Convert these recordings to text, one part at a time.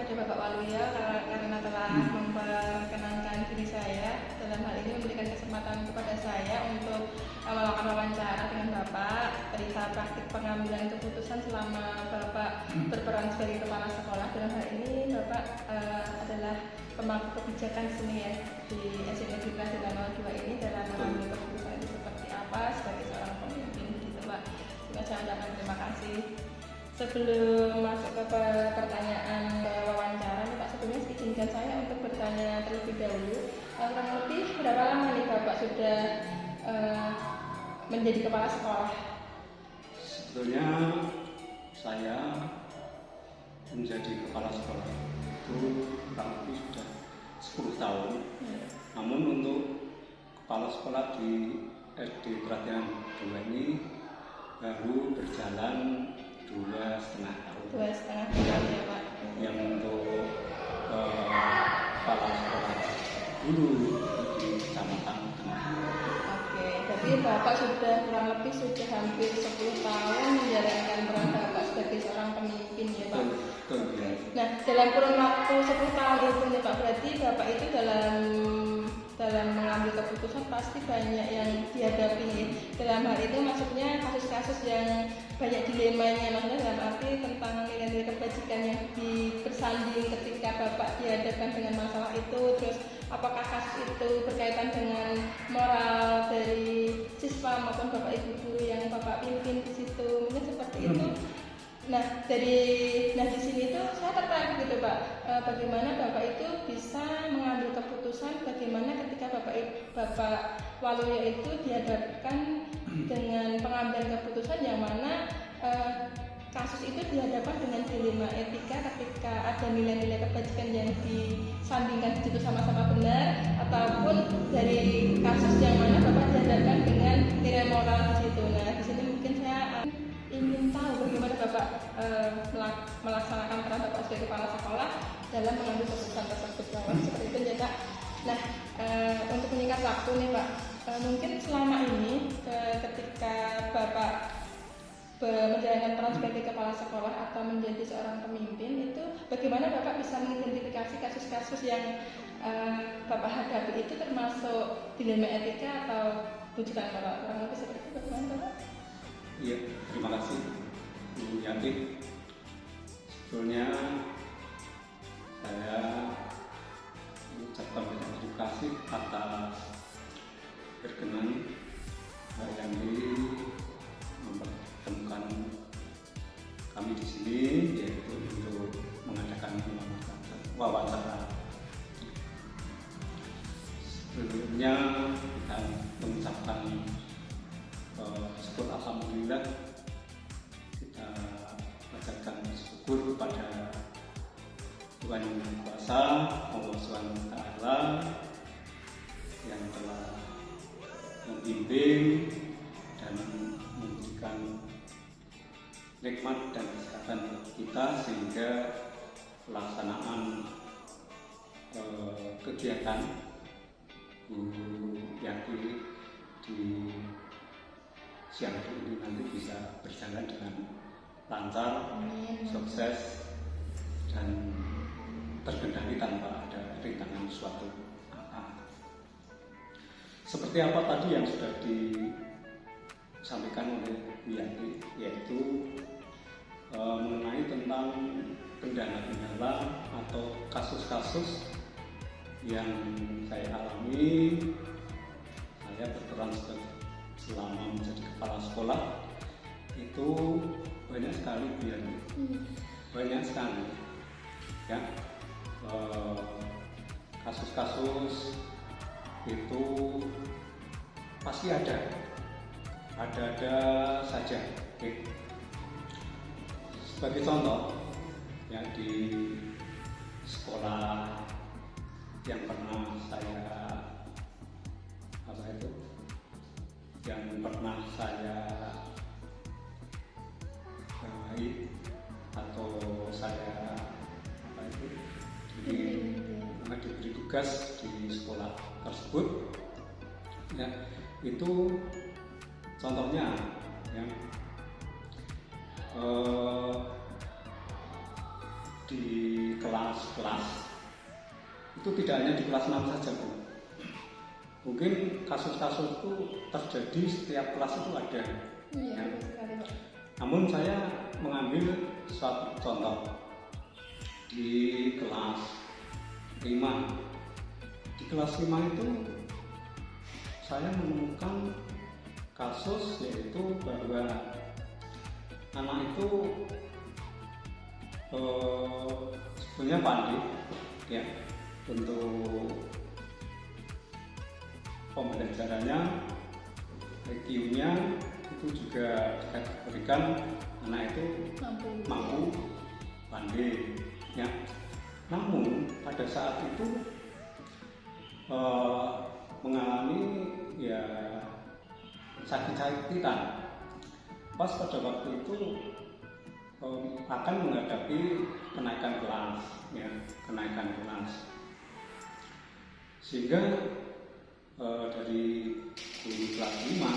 kepada Bapak Waluyo karena telah memperkenankan diri saya dalam hal ini, memberikan kesempatan kepada saya untuk melakukan wawancara dengan Bapak perihal praktik pengambilan keputusan selama Bapak berperan sebagai kepala sekolah. Dalam hal ini Bapak adalah pemangku kebijakan di sini ya, di SMA Edukasi Nomor 2 ini, dalam mengambil keputusan itu seperti apa sebagai seorang pemimpin gitu Pak. Saya ucapkan terima kasih. Sebelum masuk ke pertanyaan wawancara nih Pak, sebelumnya izinkan saya untuk bertanya terlebih dahulu, kurang lebih berapa lama nih Bapak sudah menjadi kepala sekolah? Sebetulnya saya menjadi kepala sekolah itu kurang lebih sudah 10 tahun. Namun untuk kepala sekolah di SD Perhatian 2 ini baru berjalan 2,5 tahun. 2,5 tahun ya Pak. Yang untuk kepala sekolah dulu di Kecamatan Tengah. Oke, jadi Bapak sudah kurang lebih sudah hampir 10 tahun menjalankan peran Bapak sebagai seorang pemimpin ya Pak. Betul, ya. Nah, dalam kurun waktu 10 tahun itu nih Pak, berarti Bapak itu dalam mengambil keputusan pasti banyak yang dihadapi ya. Dalam hal itu maksudnya kasus-kasus yang banyak dilemanya, maksudnya dalam arti tentang nilai-nilai kebajikan yang bersanding ketika Bapak dihadapkan dengan masalah itu. Terus apakah kasus itu berkaitan dengan moral dari siswa maupun Bapak Ibu guru yang Bapak pimpin di situ, mungkin seperti itu. Nah, di sini tuh saya tertarik gitu Pak, bagaimana Bapak itu bisa mengambil keputusan, bagaimana ketika Bapak Waluyo itu dihadapkan dengan pengambilan keputusan yang mana kasus itu dihadapkan dengan dilema etika ketika ada nilai-nilai kebajikan yang disandingkan di situ sama-sama benar, ataupun dari kasus yang mana Bapak dihadapkan dengan nilai moral di situ. Nah, di sini mungkin saya ingin tahu bagaimana Bapak melaksanakan peran Bapak sebagai kepala sekolah dalam mengambil keputusan tersebut. Seperti itu ya Kak. Nah, untuk menyingkat waktu nih Pak, mungkin selama ini ketika Bapak menjalankan peran sebagai kepala sekolah atau menjadi seorang pemimpin, itu bagaimana Bapak bisa mengidentifikasi kasus-kasus yang Bapak hadapi itu termasuk dilema etika atau bujukan moral? Kurang lebih seperti itu, bagaimana Bapak? Iya, terima kasih Bu Yanti. Sebetulnya saya mengucapkan terima kasih atas berkenan Mbak Yanti mempertemukan kami di sini, yaitu untuk mengadakan wawancara. Sebelumnya kita mengucapkan syukur, alhamdulillah, kita panjatkan syukur kepada Tuhan Yang Maha Kuasa, Allah SWT, yang telah membimbing dan memberikan nikmat dan kesehatan kita sehingga pelaksanaan kegiatan Bu Yanti di siang ini nanti bisa berjalan dengan lancar, sukses, dan terkendali tanpa ada rintangan suatu apa. Seperti apa tadi yang sudah disampaikan oleh Bu Yanti, yaitu mengenai tentang kendala-kendala atau kasus-kasus yang saya alami. Saya berperan selama menjadi kepala sekolah itu banyak sekali Bu Yanti, banyak sekali ya. Kasus-kasus itu pasti ada saja. Oke. Sebagai contoh ya, di sekolah yang pernah baik atau saya diberi tugas di sekolah tersebut ya, itu contohnya ya, di kelas-kelas itu tidak hanya di kelas 6 saja, Bu. Mungkin kasus-kasus itu terjadi setiap kelas itu ada. Iya, Ya. betul sekali, Pak. Namun saya mengambil suatu contoh di kelas 5. Di kelas 5 itu saya menemukan kasus yaitu bahwa anak itu sebenarnya pandai ya untuk pembelajarannya, IQ-nya itu juga dikategorikan anak itu mampu pandai ya. Namun pada saat itu mengalami ya sakit-sakitan. Pas pada waktu itu akan menghadapi kenaikan kelas ya, kenaikan kelas. Sehingga dari guru kelas 5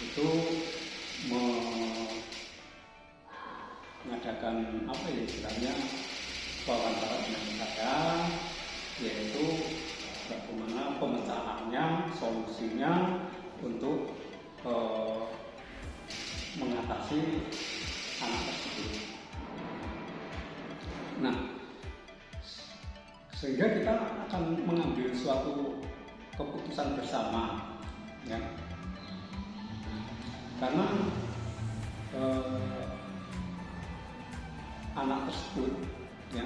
itu mengadakan apa ya istilahnya wawancara dengan saya, yaitu bagaimana pemecahannya, solusinya untuk mengatasi anak tersebut. Nah, sehingga kita akan mengambil suatu keputusan bersama, ya, karena anak tersebut, ya,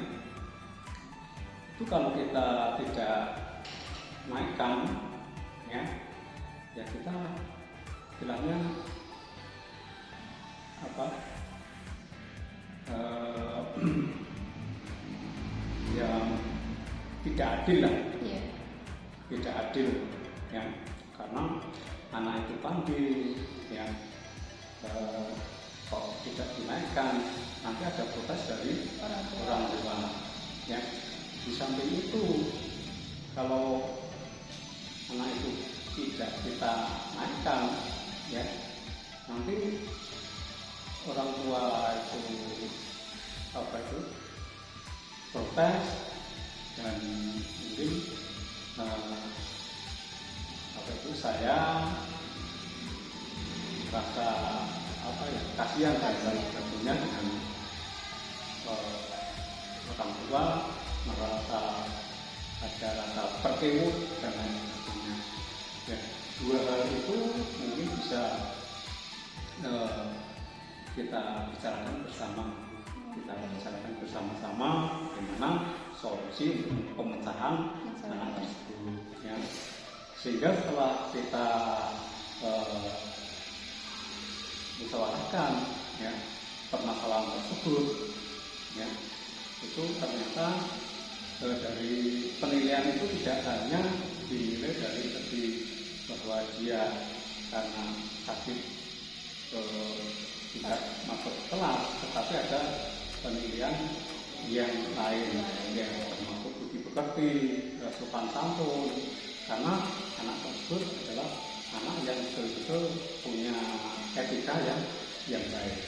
itu kalau kita tidak naikkan, ya kita bilangnya apa? Yang tidak adil lah, tidak adil, ya, karena anak itu pandai, ya, kok tidak dinaikkan, nanti ada protes dari orang tua, ya. Di samping itu, kalau anak itu tidak kita naikkan, ya, nanti orang tua itu protes dan mungkin saya rasa kasihan dan tentunya dengan orang tua merasa ada rasa berkewut dan lain sebagainya. Ya, dua hal itu mungkin bisa kita bicarakan bersama-sama bagaimana solusi untuk pemecahan anak tersebut, ya. Sehingga setelah kita musyawarahkan, ya, permasalahan tersebut, ya, itu ternyata dari penilaian itu tidak hanya dinilai dari segi bahwa dia karena sakit tidak masuk kelas, tetapi ada penilaian yang lain, yang termasuk budi pekerti, sopan santun, karena anak tersebut adalah anak yang betul-betul punya etika yang baik,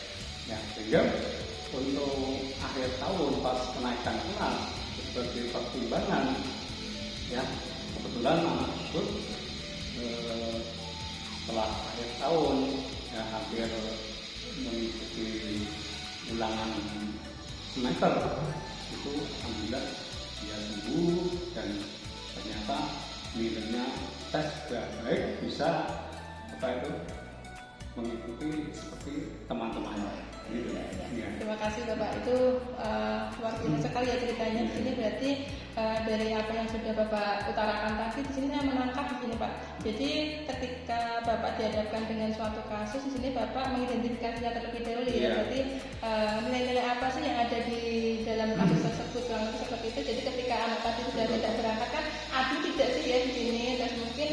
ya. Sehingga untuk akhir tahun pas kenaikan kelas sebagai pertimbangan, ya, kebetulan anak tersebut setelah akhir tahun, ya, hampir mengikuti ulangan semester itu, alhamdulillah dia sembuh dan ternyata nilainya tes baik, bisa mengikuti seperti teman-temannya. Gitu. Ya. Terima kasih Bapak, itu luar biasa sekali ya ceritanya. Di sini berarti dari apa yang sudah Bapak utarakan tadi, di sini saya menangkap di sini Pak. Jadi ketika Bapak dihadapkan dengan suatu kasus, di sini Bapak mengidentifikasinya terlebih dahulu, ya. Berarti nilai-nilai apa sih yang ada di dalam kasus tersebut, kurang lebih seperti itu. Jadi ketika anak tadi sudah tidak berangkat kan, adil tidak sih ya di sini, dan mungkin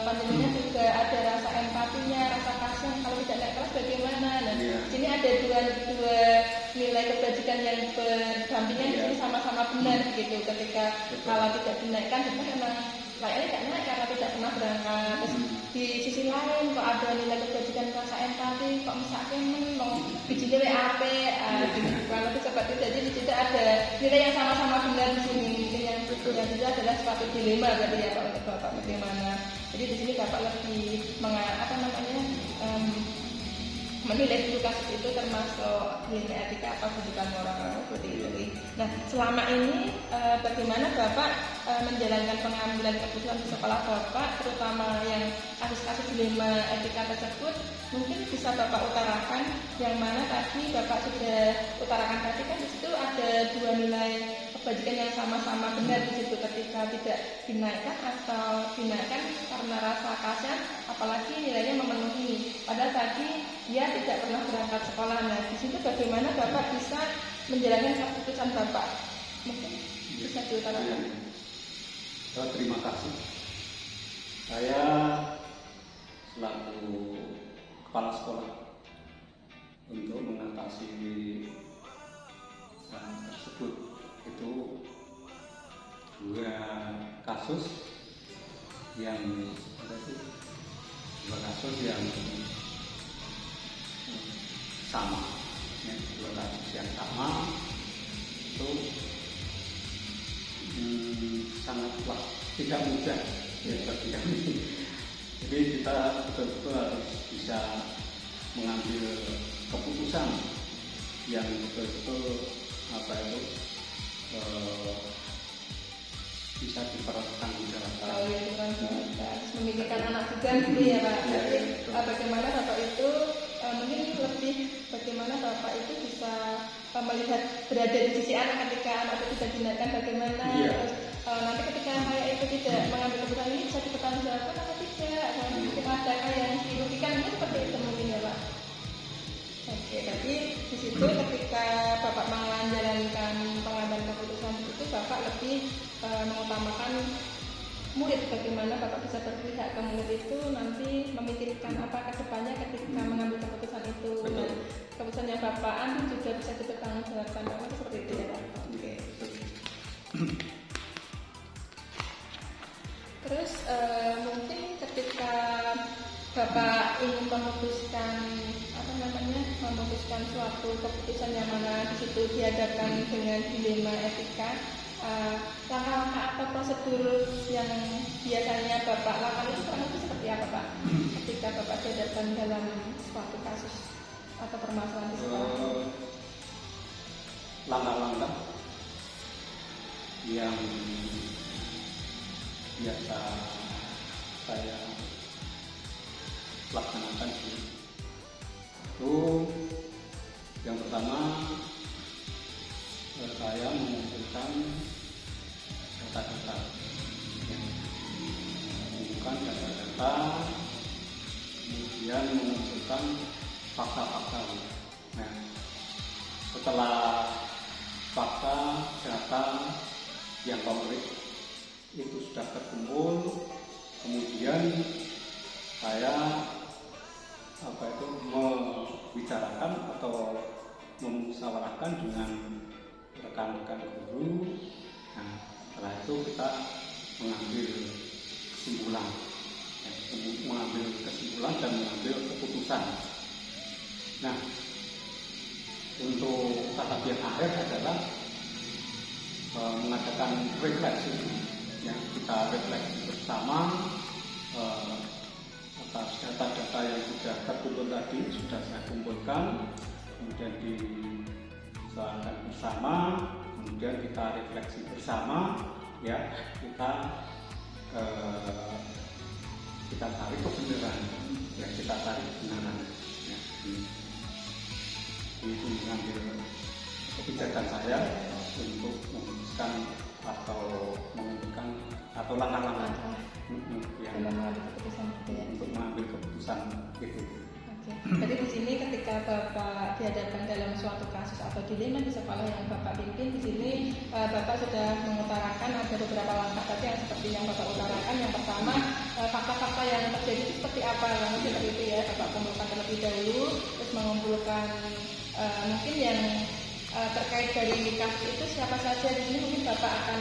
panjenengan juga ada rasa empatinya, rasa kasihan kalau tidak naik kelas bagaimana. Nah, di sini ada dua nilai kebajikan yang berdampingan, di sini sama-sama benar gitu. Ketika kalau tidak dinaikkan, memang layaknya tidak naik karena tidak pernah berangkat. Terus di sisi lain kok ada nilai kebajikan, rasa empati, kok misalkan mau bijine apik, kalau seperti itu. Jadi di situ ada nilai yang sama-sama benar di sini. Mungkin yang itu adalah suatu dilema berarti ya Pak untuk Bapak bagaimana. Jadi di sini Bapak lebih menilai dulu kasus itu termasuk nilai etika atau pendidikan moral seperti itu. Nah, selama ini bagaimana Bapak menjalankan pengambilan keputusan di sekolah Bapak, terutama yang kasus-kasus dilema etika tersebut, mungkin bisa Bapak utarakan, yang mana tadi Bapak sudah utarakan tadi kan di situ ada dua nilai kebajikan yang sama-sama benar di situ ketika tidak dinaikkan atau dinaikkan karena rasa kasihan, apalagi nilainya memenuhi. Padahal tadi dia tidak pernah berangkat sekolah. Nah, di situ bagaimana Bapak bisa menjalankan keputusan Bapak? Mungkin bisa diutarakan. Terima kasih. Saya selaku kepala sekolah untuk mengatasi tersebut itu dua kasus yang sama, ya, dua kasus yang sama itu sangatlah tidak mudah ya bagi kami. Jadi kita betul-betul harus bisa mengambil keputusan yang betul-betul bisa dipertanggungjawabkan. Oh ya, harus memikirkan anak juga gitu ya Pak. Jadi bagaimana Bapak itu mungkin lebih bagaimana Bapak itu bisa melihat berada di sisi anak ketika anak itu tidak dinaikkan bagaimana. Terus nanti ketika saya itu tidak mengambil keputusan ini bisa dipertanggungjawabkan atau tidak. Mungkin adakah yang dirugikan, itu seperti itu mungkin ya Pak. Oke, tapi di situ ketika Bapak menjalankan pengambilan keputusan itu Bapak lebih mengutamakan murid, bagaimana Bapak bisa berpihak ke murid itu nanti memikirkan apa ke depannya ketika mengambil keputusan itu. Dan keputusan yang Bapak ambil juga bisa dipertanggungjawabkan. Bapak seperti itu ya Pak. Oke. Terus mungkin ketika Bapak ingin memutuskan suatu keputusan yang mana di situ dihadapkan dengan dilema etika, langkah-langkah atau prosedur yang biasanya Bapak lakukan itu kurang lebih seperti apa Pak? Ketika Bapak dihadapkan dalam suatu kasus atau permasalahan di sekolah. Langkah-langkah yang biasa saya laksanakan itu yang pertama, saya mengumpulkan data-data, kemudian mengumpulkan fakta-fakta. Nah, setelah fakta, data yang konkret itu sudah terkumpul, kemudian saya membicarakan atau memusyawarahkan dengan rekan-rekan guru. Nah, setelah itu kita mengambil kesimpulan dan mengambil keputusan. Nah, untuk tahap yang akhir adalah mengadakan refleksi. Ya, kita refleksi bersama atas data-data yang sudah terkumpul tadi, sudah saya kumpulkan, kemudian disoalkan bersama, kemudian kita refleksi bersama, ya, kita tarik kebenaran, ya, kita tarik kebenaran, ya. Itu mengambil kebijakan saya untuk memutuskan atau menentukan atau langkah-langkah untuk mengambil keputusan itu. Oke. Jadi di sini ketika Bapak dihadapkan dalam suatu kasus atau dilema di sekolah yang Bapak pimpin, di sini Bapak sudah mengutarakan ada beberapa langkah tadi yang seperti yang Bapak utarakan. Yang pertama, fakta-fakta yang terjadi itu seperti apa, seperti itu ya. Bapak kumpulkan terlebih dahulu, terus mengumpulkan mungkin yang terkait dari kasus itu siapa saja. Di sini mungkin Bapak akan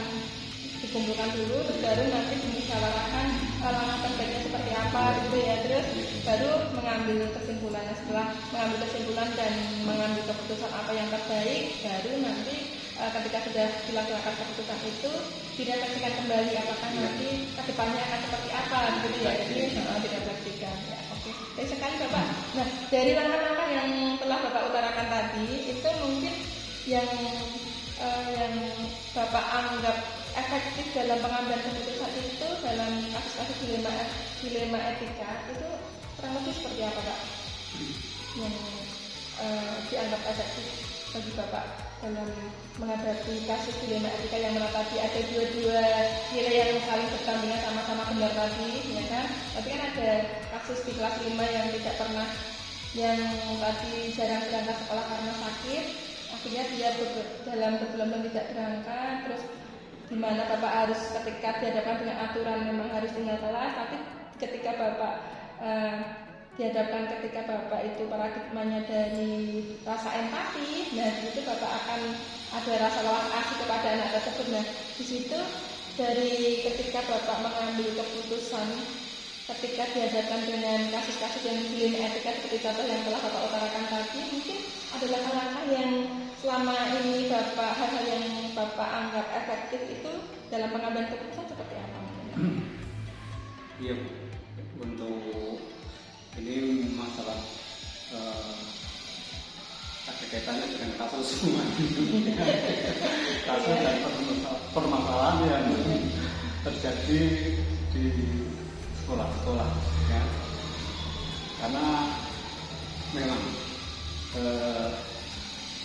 dikumpulkan dulu, terus baru nanti dimusyawarahkan langkah terbaiknya seperti apa gitu ya. baru mengambil kesimpulan. Setelah mengambil kesimpulan dan mengambil keputusan apa yang terbaik, baru nanti ketika sudah dilaksanakan keputusan itu direfleksikan kembali apakah nanti kedepannya akan seperti apa gitu ya. Jadi direfleksikan ya. Oke, baik sekali Bapak. Nah, dari langkah-langkah yang telah Bapak utarakan tadi itu mungkin yang Bapak anggap efektif dalam pengambilan keputusan itu dalam kasus-kasus dilema etika itu kurang lebih seperti apa Pak? Yang dianggap efektif bagi Bapak dalam menghadapi kasus dilema etika yang mana tadi ada dua nilai yang saling berdampingan sama-sama benar tadi, ya kan? Tapi kan ada kasus di kelas 5 yang tidak pernah, yang tadi jarang berangkat sekolah karena sakit, akhirnya dia dalam berbulan-bulan tidak berangkat, terus di mana Bapak harus ketika dihadapkan dengan aturan memang harus tinggal kelas, tapi ketika Bapak dihadapkan ketika Bapak itu paradigmanya dari rasa empati, nah itu Bapak akan ada rasa welas asih kepada anak tersebut. Nah di situ dari ketika Bapak mengambil keputusan ketika dihadapkan dengan kasus-kasus yang dilema etika seperti contoh yang telah Bapak utarakan tadi, mungkin ada langkah-langkah yang selama ini Bapak, hal-hal yang Bapak anggap efektif itu dalam pengambilan keputusan seperti apa? Iya, untuk ini masalah ada kaitannya dengan kasus semua kasus dan permasalahan yang terjadi di sekolah-sekolah ya. Karena memang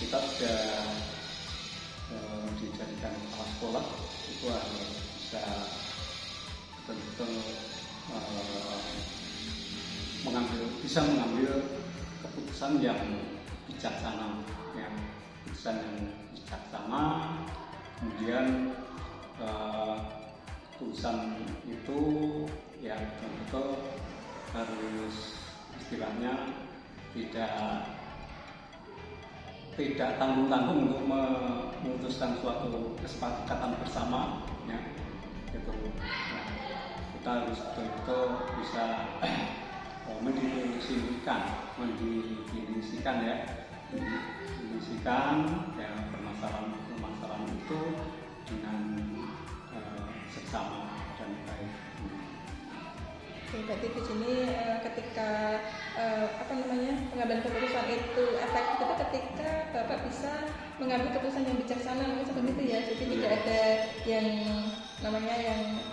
kita sudah dijadikan kepala sekolah itu harus bisa betul-betul bisa mengambil keputusan yang bijaksana ya. Keputusan yang bijaksana, kemudian keputusan itu ya betul-betul harus istilahnya tidak tanggung-tanggung untuk memutuskan suatu kesepakatan bersama ya gitu. Nah, kita harus betul-betul bisa mendefinisikan ya permasalahan itu dengan seksama dan baik. Oke, berarti di sini ketika pengambilan keputusan itu efektif itu ketika Bapak bisa mengambil keputusan yang bijaksana, mungkin seperti itu ya. Jadi tidak ada yang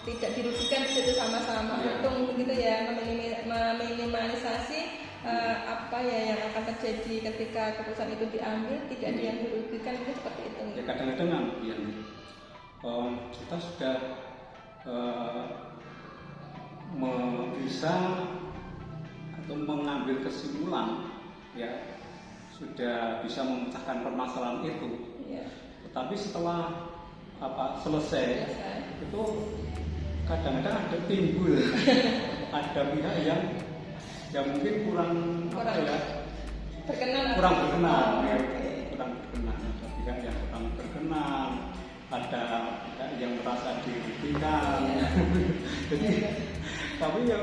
tidak dirugikan di situ, sama-sama untung begitu ya, meminimalisasi apa ya yang akan terjadi ketika keputusan itu diambil, tidak ada yang dirugikan, itu seperti itu. Ya kadang-kadang kita sudah bisa atau mengambil kesimpulan ya, sudah bisa memecahkan permasalahan itu ya. Tetapi setelah selesai itu kadang-kadang ada timbul ada pihak yang mungkin kurang berkenan ya, kurang berkenan, ada pihak yang kurang berkenan, ada pihak yang merasa dirugikan jadi tapi ya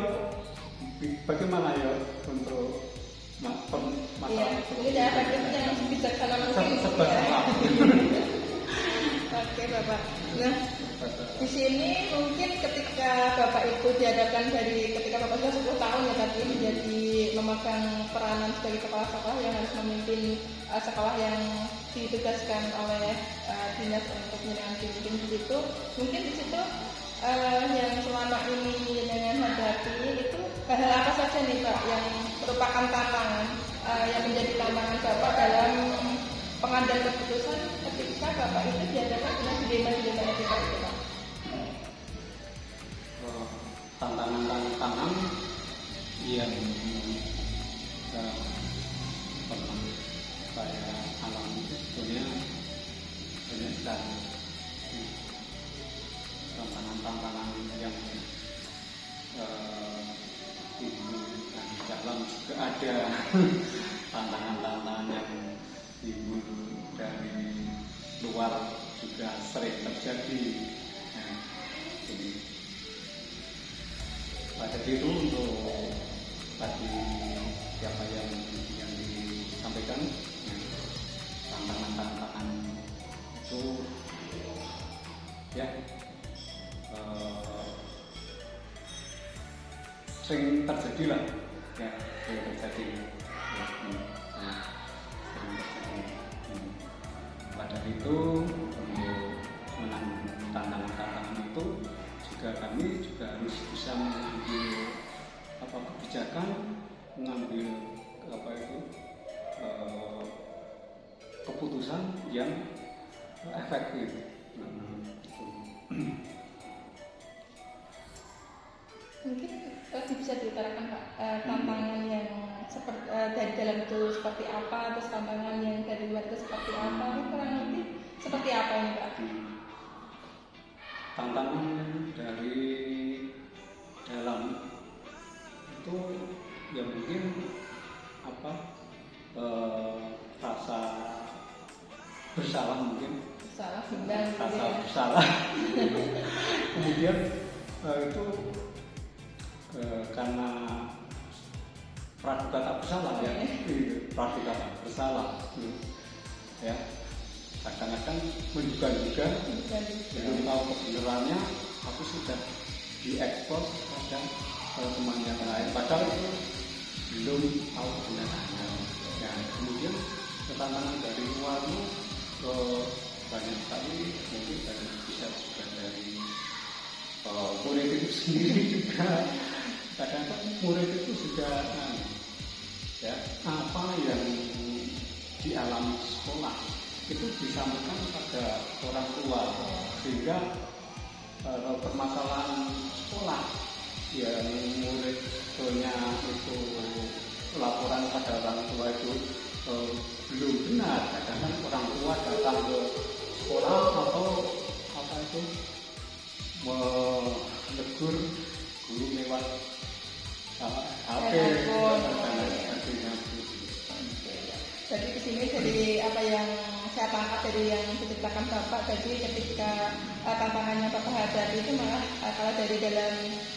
bagaimana ya untuk masalah ini ya efektifnya yang bijaksana mungkin ya. Oke Bapak. Nah di sini mungkin ketika Bapak itu dihadapkan ketika Bapak sudah 10 tahun ya tadi menjadi memegang peranan sebagai kepala sekolah yang harus memimpin sekolah yang ditugaskan oleh dinas untuk pendidikan bimbing begitu. Mungkin di situ yang selama ini dengan hadapi itu hal apa saja nih Pak yang merupakan tantangan yang menjadi tantangan Bapak dalam pengambilan keputusan ketika Bapak itu dihadapkan dengan dilema etika itu Pak? Tantangan yang pernah saya alami sebetulnya banyak sekali. Tantangan yang timbul dari dalam juga ada tantangan yang timbul dari luar juga sering terjadi. Nah, jadi itu untuk tadi siapa yang disampaikan, ya, tantangan-tantangan itu ya sering terjadi lah, ya sering terjadi, ya, sering terjadi. Pada itu untuk menangani tantangan-tantangan itu juga kami juga harus bisa mengambil kebijakan, mengambil keputusan yang efektif. Mungkin lebih bisa diutarakan Pak, tantangan yang seperti dari dalam itu seperti apa, terus tantangan yang dari luar itu seperti apa, ini kurang lebih seperti apa ini Pak? Tantangan dari dalam itu ya mungkin rasa bersalah mungkin, Salah bimbang gitu rasa ya. bersalah. Kemudian itu karena praduga tak bersalah, ya, praduga tak bersalah, ya, kadang-kadang menduga-duga belum tahu kebenarannya, aku sudah diekspos pada teman yang lain, padahal itu belum tahu kebenarannya. Ya, kemudian tantangan dari luar itu banyak sekali, mungkin bisa juga dari murid itu sendiri juga. Kadang-kadang murid itu juga ya, apa yang dialami sekolah itu disampaikan pada orang tua, sehingga permasalahan sekolah yang muridnya itu laporan pada orang tua itu belum benar. Kadang-kadang orang tua datang ke sekolah atau menegur guru lewat HP dan sebagainya. Jadi di sini dari apa yang saya tangkap dari yang diceritakan Bapak tadi, ketika tantangannya Bapak hadapi itu malah kalau dari dalam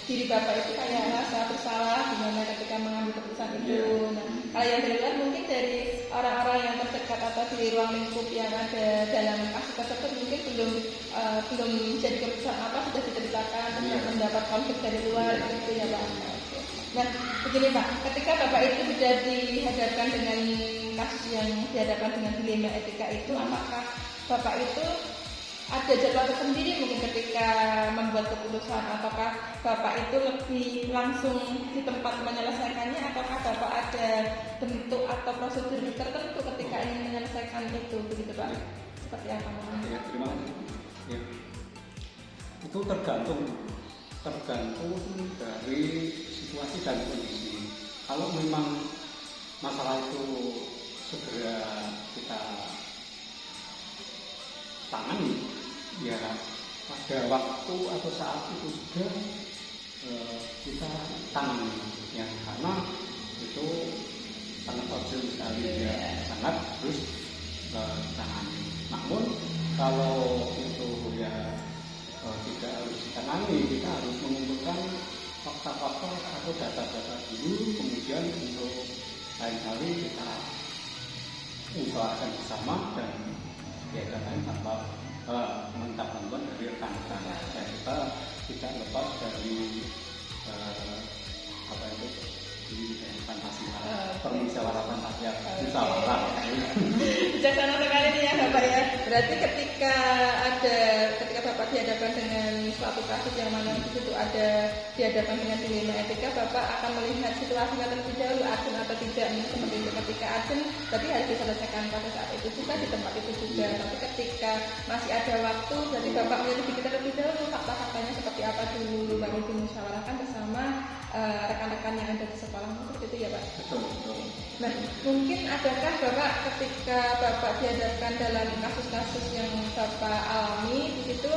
diri Bapak itu kayak rasa bersalah gimana ketika mengambil keputusan itu. Nah, kalau yang dari luar mungkin dari orang-orang yang terdekat atau di ruang lingkup yang ada dalam kasus tersebut mungkin belum jadi keputusan apa sudah diceritakan tentang mendapat konflik dari luar gitu ya Pak. Nah, begini Pak, ketika Bapak itu sudah dihadapkan dengan kasus yang dihadapkan dengan dilema etika itu, apakah Bapak itu ada jadwal tersendiri mungkin ketika membuat keputusan, ataukah Bapak itu lebih langsung di tempat menyelesaikannya, ataukah Bapak ada bentuk atau prosedur tertentu ketika ingin menyelesaikan itu, begitu Pak? Seperti apa? Ya, terima kasih. Ya. Itu tergantung dari situasi dan kondisi. Kalau memang masalah itu segera kita tangani, ya pada waktu atau saat itu juga kita tangani, ya, karena itu sangat urgent sekali, ya, sangat harus tangani. Namun kalau itu ya tidak harus ditangani, kita harus mengumpulkan fakta-fakta atau data-data dulu, kemudian untuk lain kali kita usahakan bersama dan diadakan tanpa minta bantuan dari rekan-rekan. Ya, kita tidak lepas dari permusyawaratan rakyat, musyawarah. Bijaksana sekali nih ya Bapak ya. Berarti ketika Bapak dihadapkan dengan suatu kasus yang mana di situ ada dihadapkan dengan dilema etika, Bapak akan melihat situasinya terlebih dahulu, urgent atau tidak. Seperti itu, ketika urgent berarti harus diselesaikan pada saat itu juga, di tempat itu juga. Tapi ketika masih ada waktu, berarti Bapak menyelidiki terlebih dahulu fakta-faktanya seperti apa dulu, baru dimusyawarahkan bersama rekan-rekan yang ada di sekolah. Seperti itu ya Pak. Betul. Nah, mungkin adakah Bapak ketika Bapak dihadapkan dalam kasus-kasus yang Bapak alami di situ,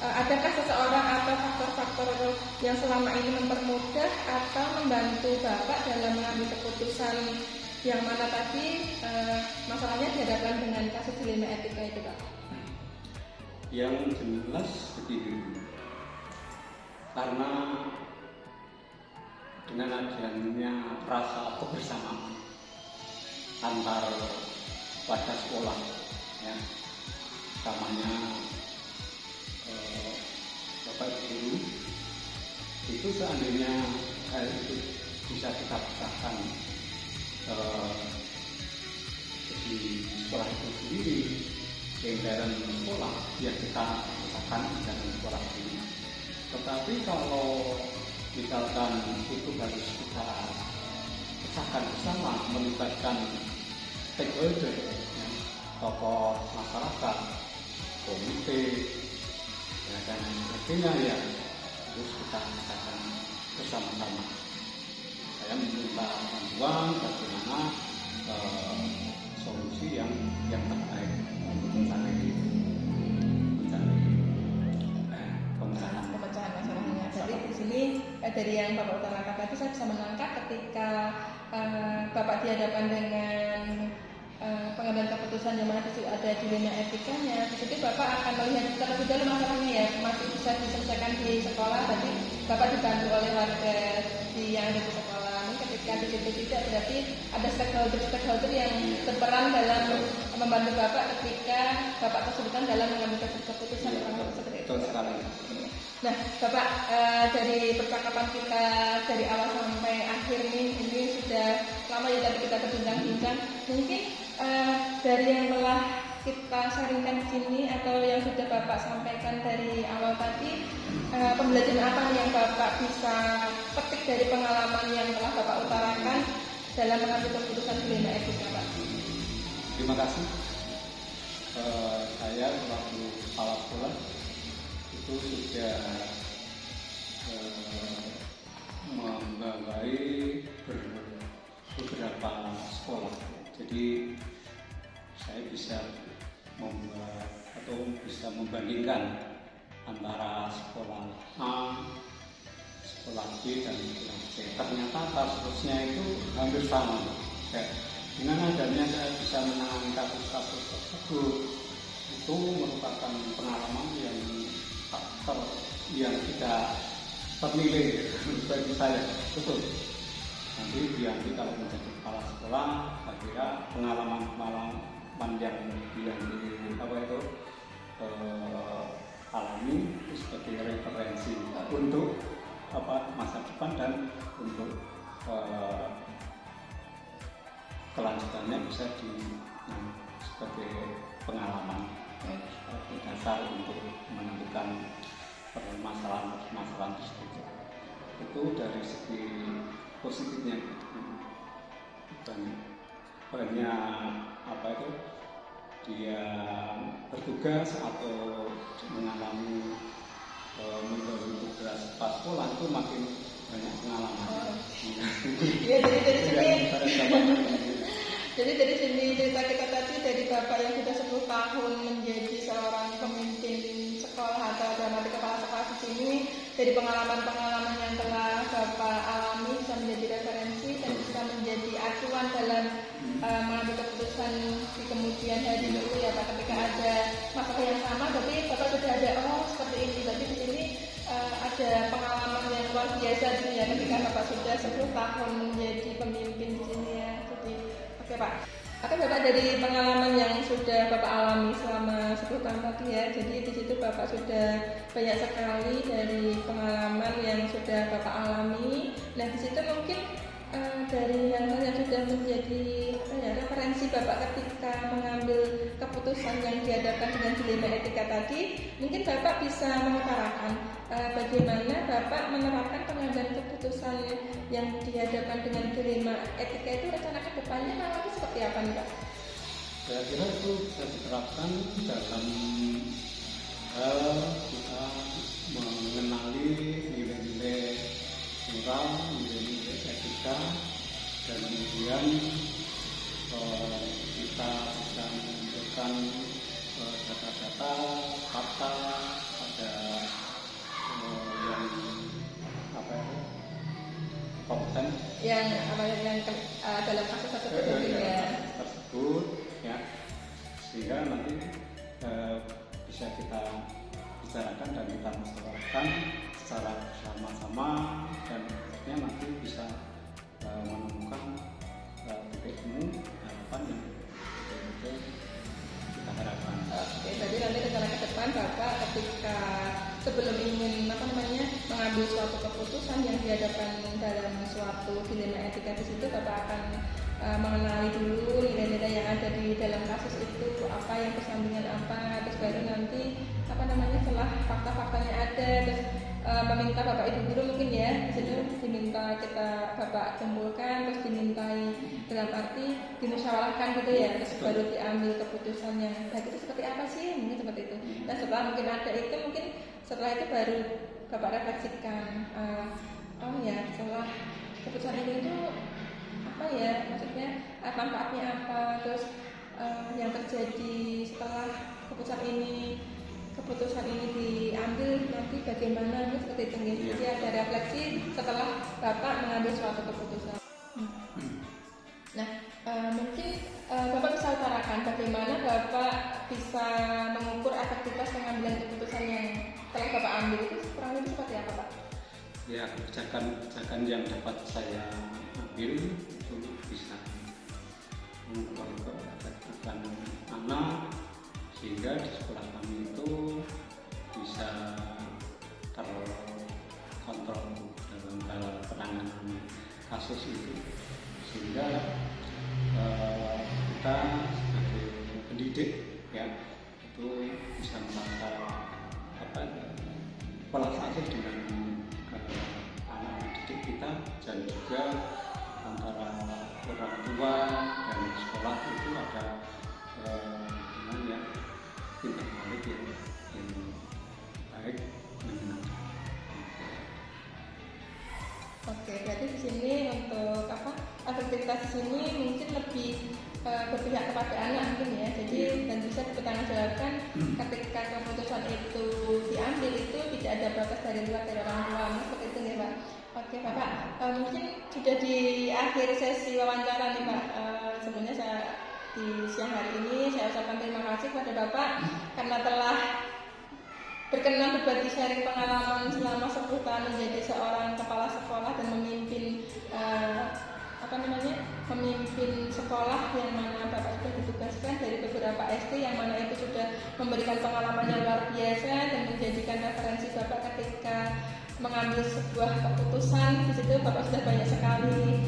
adakah seseorang atau faktor-faktor yang selama ini mempermudah atau membantu Bapak dalam mengambil keputusan yang mana tadi masalahnya dihadapkan dengan kasus dilema etika itu Pak? Yang jelas begini, karena dengan adanya rasa kebersamaan antar warga sekolah, ya, utamanya bapak guru, itu seandainya hal itu bisa kita pecahkan di sekolah itu sendiri, dalam sekolah, ya kita pecahkan dalam sekolah ini. Tetapi kalau misalkan itu harus kita pecahkan bersama, melibatkan stakeholder, ya, tokoh masyarakat, komite, ya, dan sebagainya, ya harus kita pecahkan bersama-sama. Saya meminta bantuan bagaimana solusi yang terbaik untuk mencari pemecahan masalahnya. Jadi di sini dari yang Bapak utarakan tadi saya bisa menangkap ketika Bapak dihadapkan dengan pengambilan keputusan yang mana itu ada dilema etikanya, di situ Bapak akan melihat terlebih dahulu masalahnya, ya masih bisa diselesaikan di sekolah, berarti Bapak dibantu oleh warga yang ada di sekolah. Ketika di situ tidak, berarti ada stakeholder yang berperan dalam membantu Bapak ketika Bapak kesulitan dalam mengambil keputusan seperti itu. Nah, Bapak, dari percakapan kita dari awal sampai akhir ini sudah lama ya tadi kita berbincang-bincang. Mungkin dari yang telah kita sharingkan di sini atau yang sudah Bapak sampaikan dari awal tadi, pembelajaran apa nih yang Bapak bisa petik dari pengalaman yang telah Bapak utarakan dalam mengambil keputusan dilema etika, Pak? Terima kasih. Saya selaku kepala sekolah itu sudah membawai beberapa sekolah. Jadi saya bisa membuat atau bisa membandingkan antara sekolah A, sekolah B, dan sekolah C. Ternyata kasusnya itu hampir sama. Dengan adanya saya bisa menangani kasus-kasus tersebut, itu merupakan pengalaman yang tidak ternilai bagi saya. Betul. Nanti kalau menjadi kepala sekolah, saya kira pengalaman yang alami itu sebagai referensi untuk masa depan dan untuk kelanjutannya bisa sebagai pengalaman sebagai dasar untuk menentukan permasalahan tersebut. Itu dari segi positifnya. Banyak dia bertugas atau mengalami mengalami tugas pas sekolah itu makin banyak pengalaman. Jadi dari sini cerita kita tadi dari Bapak yang sudah 10 tahun menjadi seorang pemimpin sekolah atau dalam arti kepala sekolah di sini, dari pengalaman-pengalaman yang telah Bapak alami bisa menjadi referensi dan bisa menjadi acuan dalam mengambil keputusan di kemudian hari dulu, ya Pak, ketika ada masalah yang sama, tapi Bapak sudah ada seperti ini. Berarti di sini ada pengalaman yang luar biasa ya ketika Bapak sudah 10 tahun menjadi pemimpin di sini, ya. Jadi oke, Pak. Oke, Bapak, dari pengalaman yang sudah Bapak alami selama 10 tahun tadi, ya. Jadi di situ Bapak sudah banyak sekali dari pengalaman yang sudah Bapak alami. Nah, di situ mungkin dari yang sudah menjadi referensi Bapak ketika mengambil keputusan yang dihadapkan dengan dilema etika tadi, mungkin Bapak bisa mengutarakan bagaimana Bapak menerapkan pengambilan keputusan yang dihadapkan dengan dilema etika itu rencana ke depannya nanti seperti apa nih, Pak? Saya kira itu bisa diterapkan dalam hal kita mengenali nilai-nilai moral, nilai-nilai etika, dan kemudian kita bisa menunjukkan data-data, fakta pada yang kompeten yang dalam kasus tersebut ya, sehingga nanti bisa kita bicarakan dan kita musyawarahkan secara bersama-sama, dan akhirnya nanti bisa sebelum ingin mengambil suatu keputusan yang dihadapkan dalam suatu dilema etika di situ, Bapak akan mengenali dulu nilai-nilai yang ada di dalam kasus itu, apa yang kesampingan apa, terus baru nanti setelah fakta-faktanya ada, terus meminta Bapak Ibu guru mungkin ya, di situ diminta Bapak kumpulkan, terus dimintai dalam arti dimusyawarahkan gitu ya, terus baru diambil keputusan yang baik itu seperti apa sih, mungkin seperti itu. Dan setelah mungkin ada itu, mungkin setelah itu baru Bapak refleksikan, oh ya setelah keputusan ini itu apa ya, maksudnya manfaatnya apa, terus yang terjadi setelah keputusan ini diambil nanti bagaimana, seperti itu. Jadi ada refleksi setelah Bapak mengambil suatu keputusan. Nah, mungkin Bapak bisa utarakan bagaimana Bapak bisa mengukur efektivitas pengambilan keputusan yang telah Bapak ambil itu kurang lebih seperti apa, Pak? Ya, kebijakan yang dapat saya ambil itu bisa mengukur efektifan anak, sehingga di sekolah kami itu bisa terkontrol dalam hal penanganan kasus itu, sehingga kita sebagai pendidik ya itu bisa merasa welas asih dengan anak didik kita, dan juga antara orang tua dan sekolah itu ada tindak balik yang baik, menyenangkan. Oke, berarti di sini untuk efektivitas di sini mungkin lebih berpihak kepada anak mungkin ya, jadi dan bisa dipertanggungjawabkan ketika keputusan itu diambil itu tidak ada protes dari luar, dari orang tua, seperti itu ya Pak. Oke Bapak, mungkin sudah di akhir sesi wawancara nih Pak. Sebelumnya saya di siang hari ini saya ucapkan terima kasih kepada Bapak karena telah berkenan berbagi sharing pengalaman selama 10 tahun menjadi seorang kepala sekolah dan memimpin memimpin sekolah yang mana Bapak sudah ditugaskan dari beberapa SD, yang mana itu sudah memberikan pengalaman yang luar biasa dan menjadikan referensi Bapak ketika mengambil sebuah keputusan. Di situ Bapak sudah banyak sekali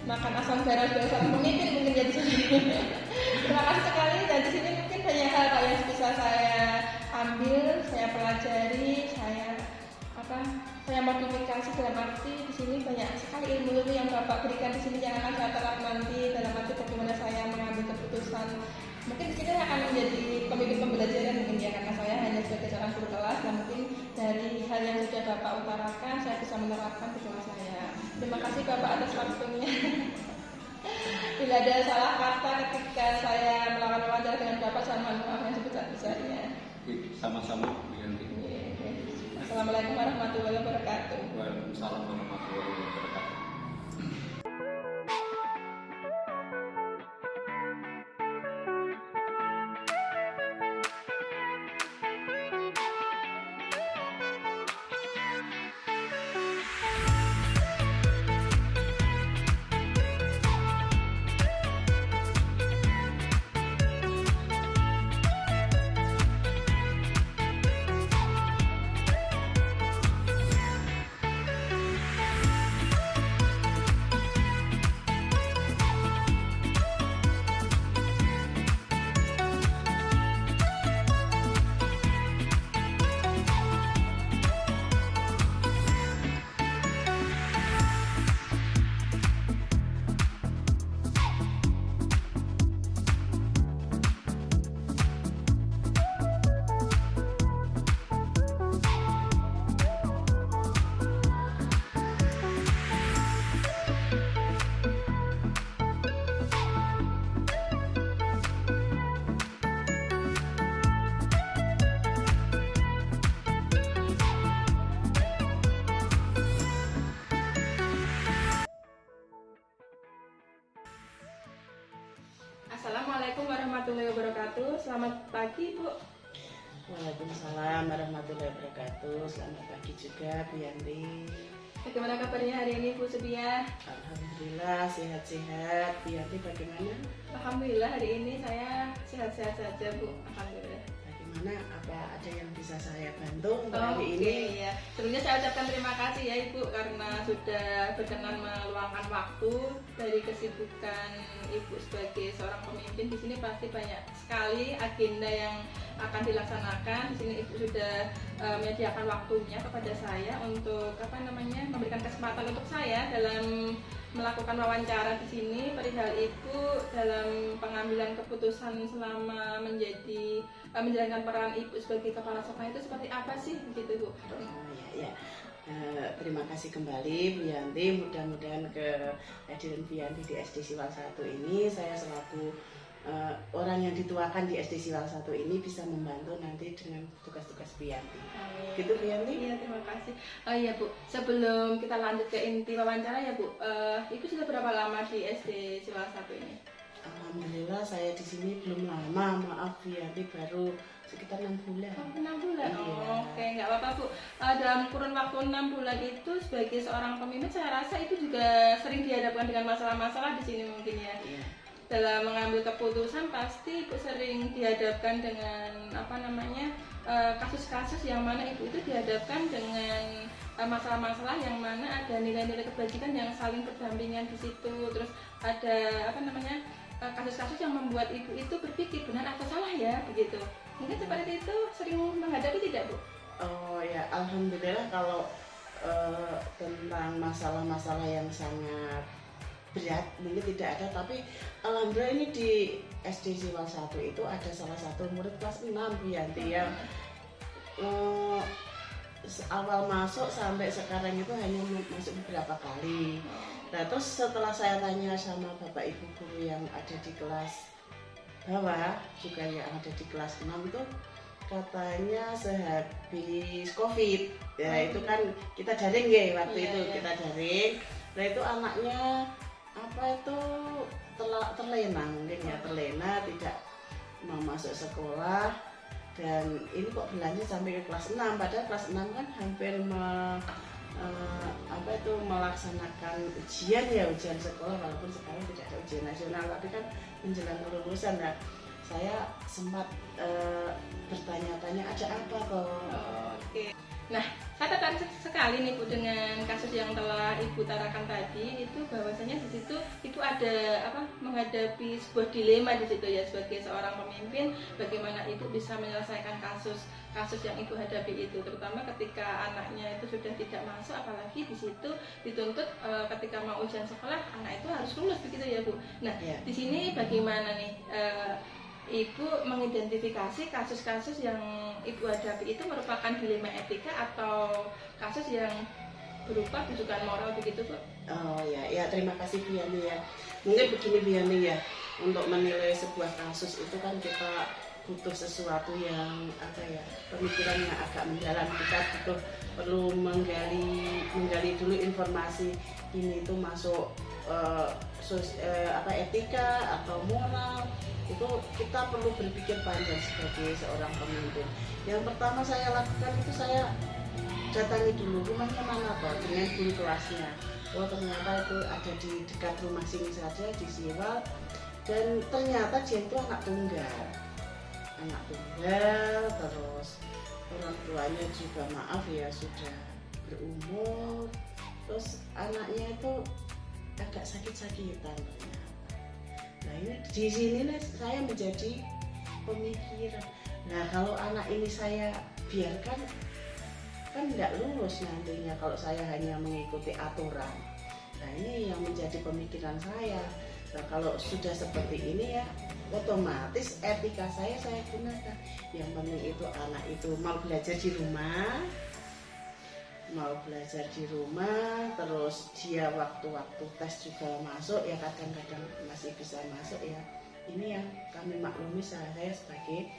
makan asam garam sebagai seorang pemimpin mungkin ya di sini. Terima kasih sekali, dan di sini mungkin banyak hal Pak yang bisa saya ambil, saya pelajari, saya modifikasi dalam arti di sini banyak sekali ilmu yang Bapak berikan di sini yang akan saya terap nanti dalam arti bagaimana saya mengambil keputusan. Mungkin di sini akan menjadi pemimpin pembelajaran mungkin ya, karena saya hanya sebagai seorang guru kelas, dan mungkin dari hal yang sudah Bapak utarakan saya bisa menerapkan di kelas saya. Terima kasih Bapak atas waktunya. Bila ada salah kata ketika saya melakukan wawancara dengan Bapak, saya mohon maaf yang sebesar-besarnya. Sama-sama, Bu Yanti. Assalamualaikum warahmatullahi wabarakatuh. Waalaikumsalam warahmatullahi wabarakatuh. Assalamualaikum warahmatullahi wabarakatuh. Selamat pagi Bu. Waalaikumsalam warahmatullahi wabarakatuh. Selamat pagi juga Bu Yanti. Bagaimana kabarnya hari ini Bu Sedia? Alhamdulillah sehat-sehat. Bu Yanti bagaimana? Alhamdulillah hari ini saya sehat-sehat saja Bu. Alhamdulillah. gimana, apa ada yang bisa saya bantu untuk hari Oke, ini? ya. Sebelumnya saya ucapkan terima kasih ya Ibu karena sudah berkenan meluangkan waktu dari kesibukan Ibu sebagai seorang pemimpin. Di sini pasti banyak sekali agenda yang akan dilaksanakan. Di sini Ibu sudah menyediakan waktunya kepada saya untuk memberikan kesempatan untuk saya dalam melakukan wawancara di sini perihal Ibu dalam pengambilan keputusan selama menjalankan peran Ibu sebagai kepala sekolah itu seperti apa sih begitu Bu? Ya. Terima kasih kembali Bu Yanti, mudah-mudahan kehadiran Bu Yanti di SD Siwal 1 ini saya selaku orang yang dituakan di SD Siwal 1 ini bisa membantu nanti dengan tugas-tugas Bu Yanti. Gitu Bu Yanti? Iya, terima kasih. Oh iya Bu, sebelum kita lanjut ke inti wawancara ya Bu, Ibu sudah berapa lama di SD Siwal 1 ini? Alhamdulillah saya di sini belum lama, maaf Bu Yanti, baru sekitar 6 bulan. Oh, 6 bulan? Iya. Oh, oke, nggak apa-apa Bu. Dalam kurun waktu 6 bulan itu sebagai seorang pemimpin saya rasa itu juga sering dihadapkan dengan masalah-masalah di sini mungkin ya. Iya. Dalam mengambil keputusan pasti Ibu sering dihadapkan dengan kasus-kasus yang mana Ibu itu dihadapkan dengan masalah-masalah yang mana ada nilai-nilai kebajikan yang saling berdampingan di situ. Terus ada kasus-kasus yang membuat Ibu itu berpikir benar atau salah ya begitu. Mungkin seperti itu sering menghadapi tidak Bu? Oh ya, alhamdulillah kalau tentang masalah-masalah yang sangat berat mungkin tidak ada, tapi alhamdulillah ini di SD Siwal 1 itu ada salah satu murid kelas 6 Bu Yanti yang awal masuk sampai sekarang itu hanya masuk beberapa kali. Nah terus setelah saya tanya sama bapak ibu guru yang ada di kelas bawah juga yang ada di kelas 6 itu katanya sehabis COVID ya itu kan kita daring ya waktu itu kita daring. Nah itu anaknya terlena mungkin ya, terlena tidak mau masuk sekolah, dan ini kok berlanjut sampai ke kelas 6, padahal kelas 6 kan hampir melaksanakan ujian sekolah, walaupun sekarang tidak ada ujian nasional tapi kan menjelang kelulusan. Nah saya sempat bertanya-tanya ada apa kok. Oke. Nah, saya tertarik sekali nih Bu dengan kasus yang telah Ibu utarakan tadi, itu bahwasanya di situ Ibu ada menghadapi sebuah dilema di situ ya sebagai seorang pemimpin, bagaimana Ibu bisa menyelesaikan kasus yang Ibu hadapi itu, terutama ketika anaknya itu sudah tidak masuk, apalagi di situ dituntut ketika mau ujian sekolah anak itu harus lulus begitu ya Bu. Nah, di sini bagaimana nih Ibu mengidentifikasi kasus-kasus yang Ibu hadapi itu merupakan dilema etika atau kasus yang berupa rujukan moral begitu Bu? Oh ya terima kasih Bu Yani ya. Mungkin begini Bu Yani ya, untuk menilai sebuah kasus itu kan kita butuh sesuatu yang pemikiran yang agak mendalam. Kita perlu menggali dulu informasi ini itu masuk etika atau moral, itu kita perlu berpikir panjang sebagai seorang pemimpin. Yang pertama saya lakukan itu saya datangi dulu rumahnya mana toh dengan guru kelasnya. Oh ternyata itu ada di dekat rumah sini saja di Siwal, dan ternyata dia itu anak tunggal, terus orang tuanya juga maaf ya sudah berumur, terus anaknya itu agak sakit-sakitan ternyata. Nah ini di sini nih saya menjadi pemikiran. Nah kalau anak ini saya biarkan kan nggak lulus nantinya kalau saya hanya mengikuti aturan. Nah ini yang menjadi pemikiran saya. Nah kalau sudah seperti ini ya otomatis etika saya gunakan. Yang penting itu anak itu mau belajar di rumah, terus dia waktu-waktu tes juga masuk ya, kadang-kadang masih bisa masuk ya. Ini yang kami maklumi saya sebagai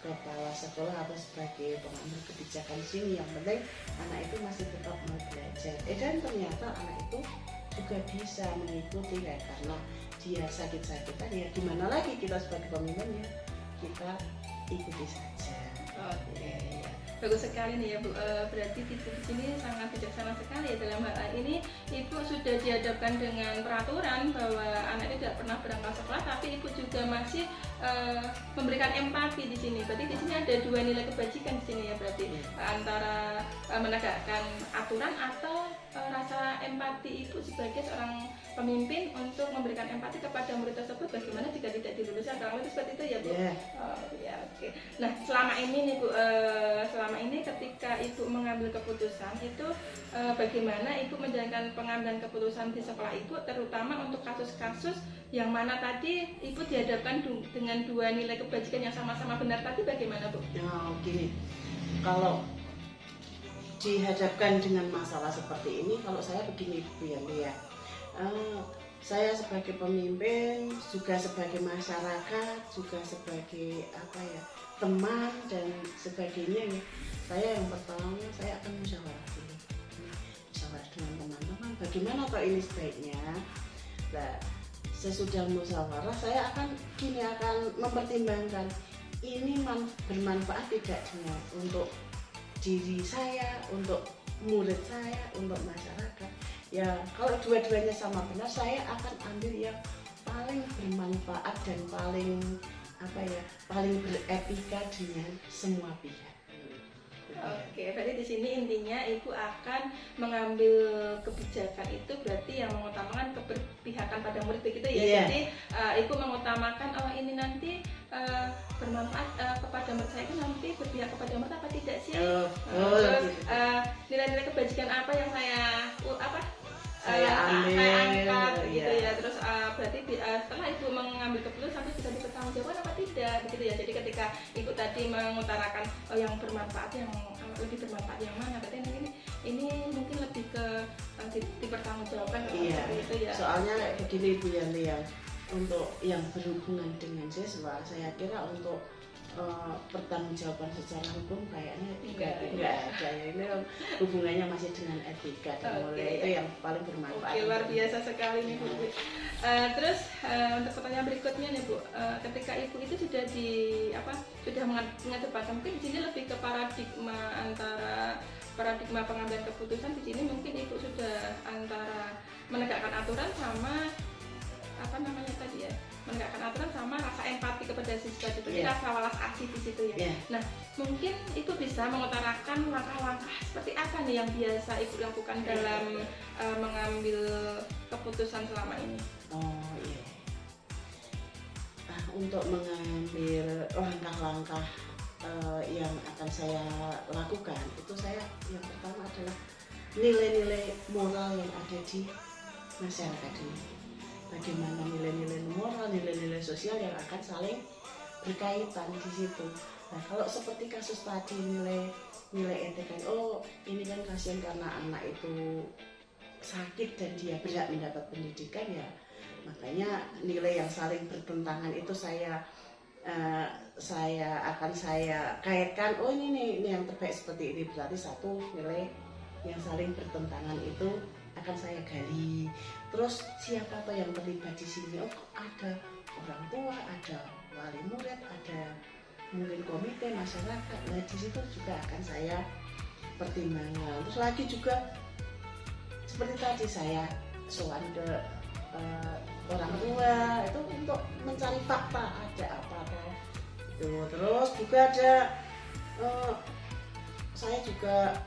kepala sekolah atau sebagai pengambil kebijakan di sini. Yang penting anak itu masih tetap mau belajar. Dan ternyata anak itu juga bisa mengikuti ya, karena dia sakit-sakitan ya gimana lagi kita sebagai pemimpin ya kita ikuti saja. Oke. bagus sekali nih ya Bu. Berarti Ibu di sini sangat bijaksana sekali ya dalam hal ini. Ibu sudah dihadapkan dengan peraturan bahwa anak itu tidak pernah berangkat sekolah, tapi Ibu juga masih memberikan empati di sini. Berarti di sini ada dua nilai kebajikan di sini ya, berarti antara menegakkan aturan atau rasa empati Ibu sebagai seorang pemimpin untuk memberikan empati kepada murid tersebut bagaimana jika tidak diluluskan. Kalau itu seperti itu ya Bu. Yeah. Oh, ya, oke. Nah, selama ini nih Bu, selama ini ketika Ibu mengambil keputusan itu bagaimana Ibu menjalankan pengambilan keputusan di sekolah Ibu, terutama untuk kasus-kasus yang mana tadi Ibu dihadapkan dengan dua nilai kebajikan yang sama-sama benar tadi, bagaimana Bu? Nah, gini, kalau dihadapkan dengan masalah seperti ini, kalau saya begini Bu Yanti ya, saya sebagai pemimpin, juga sebagai masyarakat, juga sebagai apa ya, teman dan sebagainya ya, saya yang pertama saya akan musyawarah dulu, musyawarah dengan teman-teman, bagaimana kalau ini sebaiknya. Nah, sesudah musyawarah saya akan mempertimbangkan ini bermanfaat tidak untuk diri saya, untuk murid saya, untuk masyarakat. Ya, kalau dua-duanya sama benar, saya akan ambil yang paling bermanfaat dan paling beretika dengan semua pihak. Oke, berarti di sini intinya Ibu akan mengambil kebijakan itu berarti yang mengutamakan keberpihakan pada murid begitu ya. Yeah. Jadi Ibu mengutamakan ini nanti bermanfaat kepada murid saya, itu nanti berpihak kepada murid apa tidak sih? Terus nilai-nilai kebajikan apa yang saya angkat gitu ya. Terus berarti setelah Ibu mengambil keputusan itu bisa dipertanggungjawabkan apa tidak begitu ya. Jadi ketika Ibu tadi mengutarakan yang bermanfaat, yang lebih bermanfaat yang mana, berarti ini mungkin lebih ke dipertanggungjawabkan seperti itu ya. Soalnya begini Bu Yanti ya, untuk yang berhubungan dengan siswa, saya kira untuk pertanggungjawaban secara hukum kayaknya enggak ada ya. Ini hubungannya masih dengan etika dan mulai itu yang paling bermanfaat. Oke, luar biasa sekali nih Bu. Terus untuk pertanyaan berikutnya nih Bu, ketika Ibu itu sudah mengedepankan, mungkin di sini lebih ke paradigma pengambilan keputusan. Di sini mungkin Ibu sudah antara menegakkan aturan sama menegakkan aturan sama rasa empati kepada siswa itu, rasa walas asih di situ ya. Nah, mungkin Ibu bisa mengutarakan langkah-langkah seperti apa nih yang biasa Ibu lakukan dalam mengambil keputusan selama ini? Oh iya. Nah, untuk mengambil langkah-langkah yang akan saya lakukan, itu saya yang pertama adalah nilai-nilai moral yang ada di masyarakat ini. Bagaimana nilai-nilai moral, nilai-nilai sosial yang akan saling berkaitan di situ. Nah, kalau seperti kasus tadi nilai etika, ini kan kasihan karena anak itu sakit dan dia berhak mendapat pendidikan ya. Makanya nilai yang saling bertentangan itu saya akan kaitkan. Ini yang terbaik seperti ini. Berarti satu nilai yang saling bertentangan itu akan saya gali. Terus siapa yang terlibat di sini? Ada orang tua, ada wali murid, ada mungkin komite masyarakat. Nah, di situ juga akan saya pertimbangkan. Terus lagi juga seperti tadi saya soal ke orang tua itu untuk mencari fakta ada apa itu. Terus juga ada saya juga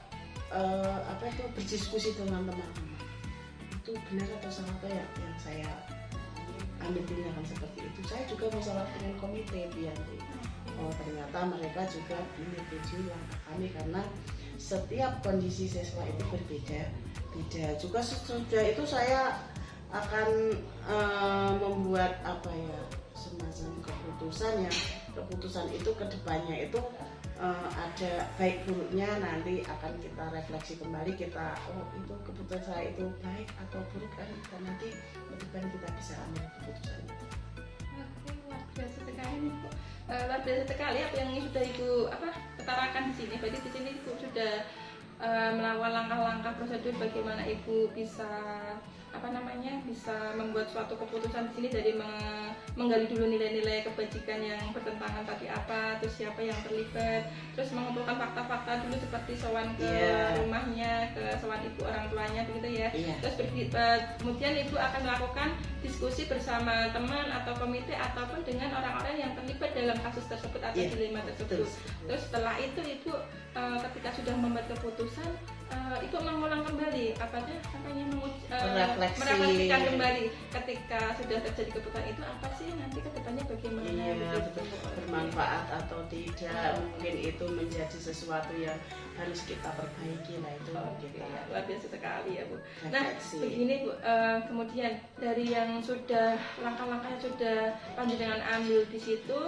berdiskusi dengan teman-teman. Itu benar atau salah apa ya yang saya ambil tindakan seperti itu. Saya juga masalah dengan komite Bianti. Ternyata mereka juga menyetujui langkah kami karena setiap kondisi siswa itu berbeda. Juga sudah itu saya akan membuat semacam keputusan itu kedepannya itu ada baik buruknya, nanti akan kita refleksi kembali, itu keputusan saya itu baik atau buruk kan, dan nanti ke depan kita bisa ambil keputusan itu. Oke, luar biasa sekali nih Bu. Luar biasa sekali apa yang sudah Ibu utarakan di sini. Berarti di sini Ibu sudah melakukan langkah-langkah prosedur bagaimana ibu bisa bisa membuat suatu keputusan di sini dari menggali dulu nilai-nilai kebajikan yang bertentangan tadi apa, terus siapa yang terlibat, terus mengumpulkan fakta-fakta dulu seperti sowan ke rumahnya, ke sowan ibu orang tuanya begitu ya. Terus kemudian ibu akan melakukan diskusi bersama teman atau komite ataupun dengan orang-orang yang terlibat dalam kasus tersebut atau dilema tersebut. Terus setelah itu ibu ketika sudah membuat keputusan, ibu mengulang kembali merefleksikan kembali ketika sudah terjadi keputusan itu apa sih nanti kedepannya bagaimana, betul, bermanfaat atau tidak, mungkin itu menjadi sesuatu yang harus kita perbaiki lah itu. Luar biasa sekali ya Bu. Nah begini Bu, kemudian dari yang sudah langkah-langkah yang sudah panjenengan ambil di situ,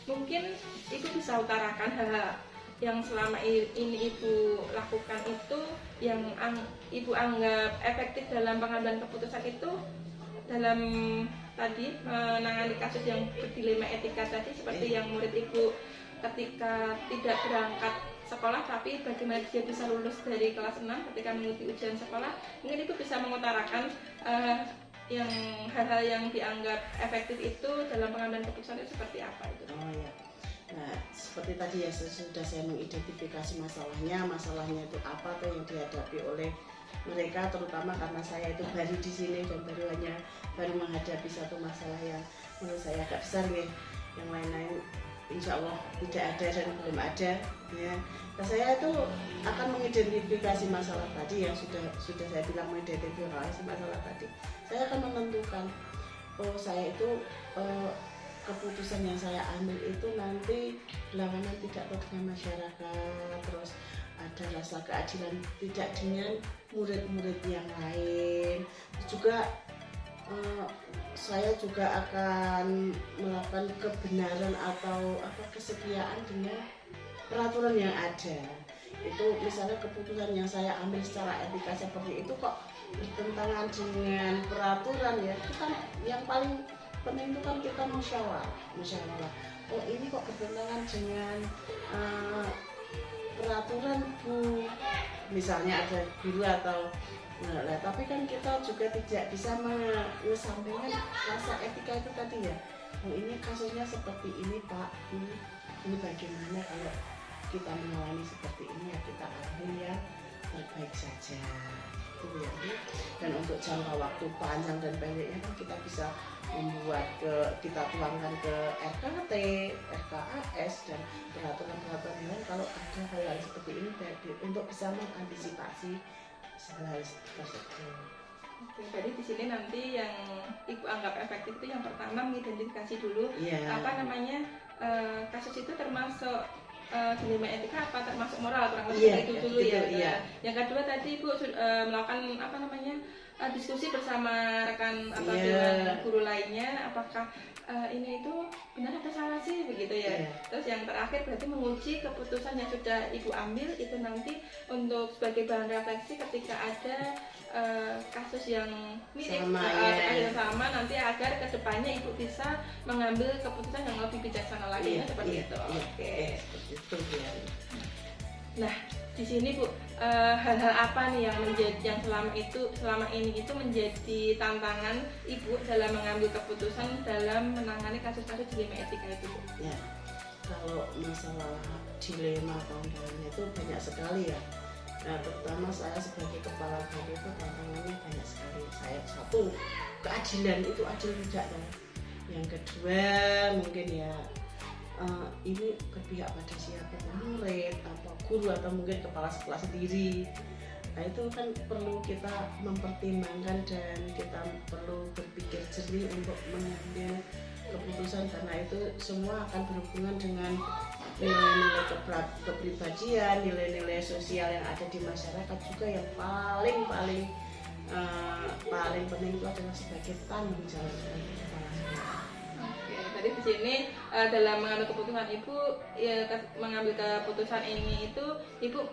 mungkin ibu bisa utarakan hal-hal yang selama ini ibu lakukan itu yang ibu anggap efektif dalam pengambilan keputusan itu dalam tadi menangani kasus yang berdilema etika tadi, seperti yang murid ibu ketika tidak berangkat sekolah tapi bagaimana dia bisa lulus dari kelas 6 ketika mengikuti ujian sekolah. Mungkin ibu bisa mengutarakan yang hal-hal yang dianggap efektif itu dalam pengambilan keputusan itu seperti apa itu. Nah, seperti tadi ya, sudah saya mengidentifikasi masalahnya itu apa tuh yang dihadapi oleh mereka, terutama karena saya itu baru di sini dan baru menghadapi satu masalah yang menurut saya agak besar ya. Yang lain-lain insya Allah tidak ada dan belum ada ya. Nah, saya itu akan mengidentifikasi masalah tadi yang sudah saya bilang, mengidentifikasi masalah tadi. Saya akan menentukan saya itu keputusan yang saya ambil itu nanti belakangan tidak dengan masyarakat, terus ada rasa keadilan tidak dengan murid-murid yang lain. Juga saya juga akan melakukan kebenaran atau kesetiaan dengan peraturan yang ada. Itu misalnya keputusan yang saya ambil secara etika seperti itu kok bertentangan dengan peraturan ya, itu kan yang paling penting itu kan kita musyawarah. Oh ini kok bertentangan dengan peraturan Bu, misalnya ada guru atau tapi kan kita juga tidak bisa mengesampingkan rasa etika itu tadi ya. Oh ini kasusnya seperti ini Pak, ini bagaimana kalau kita mengalami seperti ini ya kita ambil yang terbaik saja. Ya. Dan untuk jangka waktu panjang dan pendeknya kan kita bisa membuat kita tuangkan ke RKT, RKAS dan peraturan-peraturan lain kalau ada hal-hal seperti ini untuk bisa mengantisipasi hal-hal tersebut. Oke, jadi di sini nanti yang ibu anggap efektif itu yang pertama mengidentifikasi dulu kasus itu termasuk dilema etika apa termasuk moral, kurang lebih itu dulu ya. Yang kedua tadi ibu melakukan diskusi bersama rekan atau dengan guru lainnya, apakah ini itu benar atau salah sih begitu ya. Terus yang terakhir berarti menguji keputusan yang sudah ibu ambil itu nanti untuk sebagai bahan refleksi ketika ada kasus yang mirip sama nanti agar kedepannya ibu bisa mengambil keputusan yang lebih bijaksana lagi seperti itu. Seperti itu ya. Nah di sini Bu, hal-hal apa nih yang selama ini itu menjadi tantangan ibu dalam mengambil keputusan dalam menangani kasus-kasus dilema etika itu Bu? Ya, kalau masalah dilema tantangannya itu banyak sekali ya. Nah, terutama saya sebagai kepala guru itu tantangannya banyak sekali. Saya satu, keadilan itu adil tidak kan. Yang kedua mungkin ya ini berpihak pada siapa, murid atau guru atau mungkin kepala sekolah sendiri. Nah itu kan perlu kita mempertimbangkan dan kita perlu berpikir jernih untuk mengambil keputusan karena itu semua akan berhubungan dengan nilai-nilai kepribadian, nilai-nilai sosial yang ada di masyarakat juga yang paling penting itu adalah sebagai tanggung jawab sebagai kepala sekolah. Jadi di sini dalam mengambil keputusan ibu mengambil keputusan ini itu ibu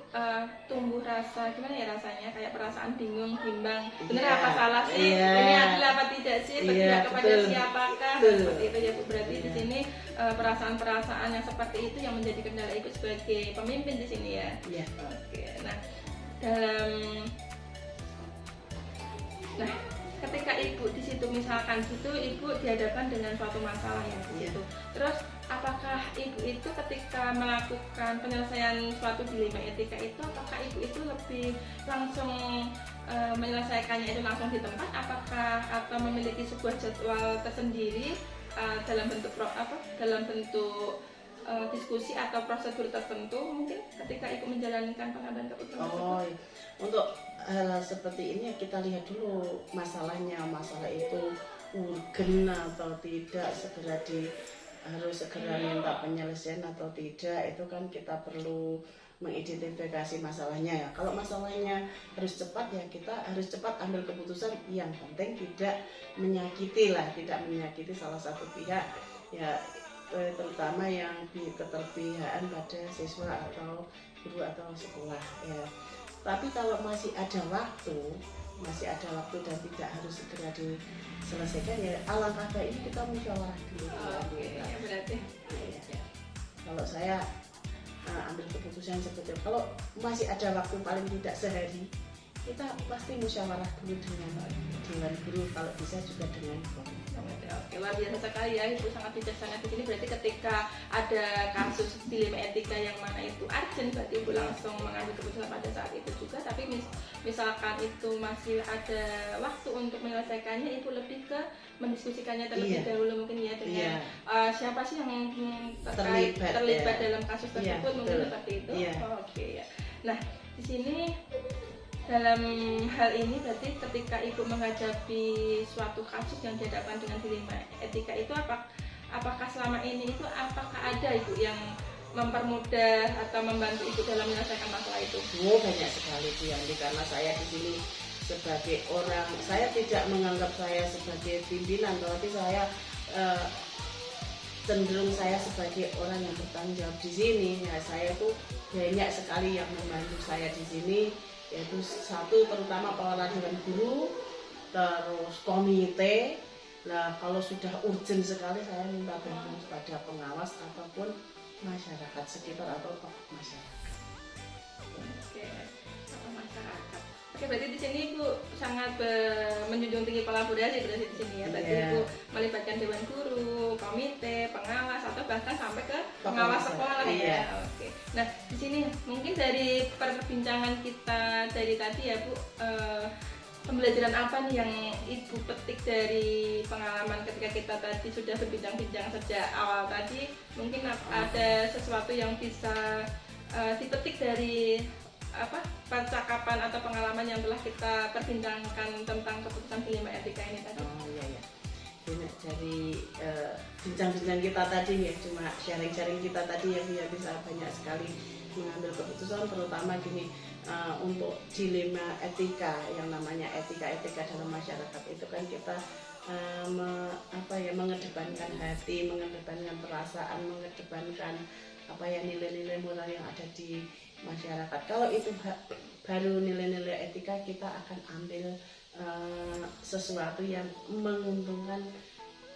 tumbuh rasa gimana ya rasanya kayak perasaan bingung, bimbang, benar apa salah sih, ini adil apa tidak sih, berpihak kepada siapakah, seperti itu ya Bu. Berarti di sini perasaan-perasaan yang seperti itu yang menjadi kendala ibu sebagai pemimpin di sini ya. Oke, nah dalam, nah ketika ibu di situ misalkan situ ibu dihadapkan dengan suatu masalah ya di situ. Terus apakah ibu itu ketika melakukan penyelesaian suatu dilema etika itu, apakah ibu itu lebih langsung menyelesaikannya itu langsung di tempat, apakah atau memiliki sebuah jadwal tersendiri dalam bentuk diskusi atau prosedur tertentu mungkin ketika ibu menjalankan pengambilan keputusan tersebut? Iya. Untuk hal seperti ini kita lihat dulu masalahnya, masalah itu urgen atau tidak, harus segera minta penyelesaian atau tidak, itu kan kita perlu mengidentifikasi masalahnya ya. Kalau masalahnya harus cepat ya kita harus cepat ambil keputusan, yang penting tidak menyakiti salah satu pihak ya, terutama yang keterpihakan pada siswa atau guru atau sekolah ya. Tapi kalau masih ada waktu dan tidak harus segera diselesaikan ya, alangkah baiknya kita musyawarah dulu. Berarti kalau saya ambil keputusan seperti itu, kalau masih ada waktu paling tidak sehari, kita pasti musyawarah dulu dengan dewan guru, kalau bisa juga dengan komite. Oke, luar biasa sekali ya, Ibu sangat bijaksana di sini. Berarti ketika ada kasus dilema etika yang mana itu urgent, berarti Ibu langsung mengambil keputusan pada saat itu juga. Tapi misalkan itu masih ada waktu untuk menyelesaikannya, Ibu lebih ke mendiskusikannya terlebih dahulu mungkin ya dengan siapa sih yang terlibat dalam kasus tersebut, mungkin seperti itu. Oke ya. Nah, di sini dalam hal ini berarti ketika ibu menghadapi suatu kasus yang dihadapkan dengan dilema etika itu, apakah selama ini itu apakah ada ibu yang mempermudah atau membantu ibu dalam menyelesaikan masalah itu? Banyak sekali Bu Yanti, karena saya di sini sebagai orang, saya tidak menganggap saya sebagai pimpinan, tapi saya cenderung saya sebagai orang yang bertanggung jawab di sini ya. Saya tuh banyak sekali yang membantu saya di sini, yaitu satu terutama para dewan guru, terus komite. Nah kalau sudah urgent sekali saya minta bantuan kepada pengawas ataupun masyarakat sekitar atau tokoh masyarakat. Oke, tokoh masyarakat. Oke, berarti di sini Ibu sangat menjunjung tinggi kolaborasi berarti di sini ya. Berarti Ibu melibatkan dewan guru, komite, pengawas atau bahkan sampai ke pengawas sekolah ya. Oke. Nah, di sini mungkin dari perbincangan kita dari tadi ya Bu, pembelajaran apa nih yang Ibu petik dari pengalaman ketika kita tadi sudah berbincang-bincang sejak awal tadi? Mungkin ada sesuatu yang bisa dipetik dari percakapan atau pengalaman yang telah kita perbincangkan tentang keputusan dilema etika ini tadi? Ini dari bincang-bincang kita tadi ya, cuma sharing-sharing kita tadi yang bisa banyak sekali mengambil keputusan, terutama gini, untuk dilema etika, yang namanya etika dalam masyarakat itu kan kita mengedepankan hati, mengedepankan perasaan, mengedepankan nilai-nilai moral yang ada di masyarakat. Kalau itu baru nilai-nilai etika, kita akan ambil sesuatu yang menguntungkan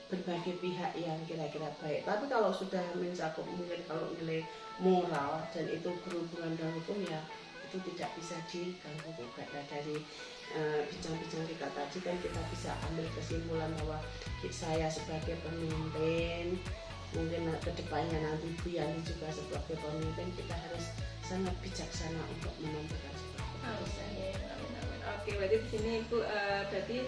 berbagai pihak yang kira-kira baik. Tapi kalau sudah mencakup mungkin kalau nilai moral dan itu berhubungan dengan hukum ya itu tidak bisa diganggu gugat. Nah, dari bincang-bincang kita tadi kan kita bisa ambil kesimpulan bahwa saya sebagai pemimpin, mungkin kedepannya nanti Bu Yani juga sebagai pemimpin, kita harus sangat bijaksana untuk menentukan seperti itu. Oke, berarti di sini Ibu berarti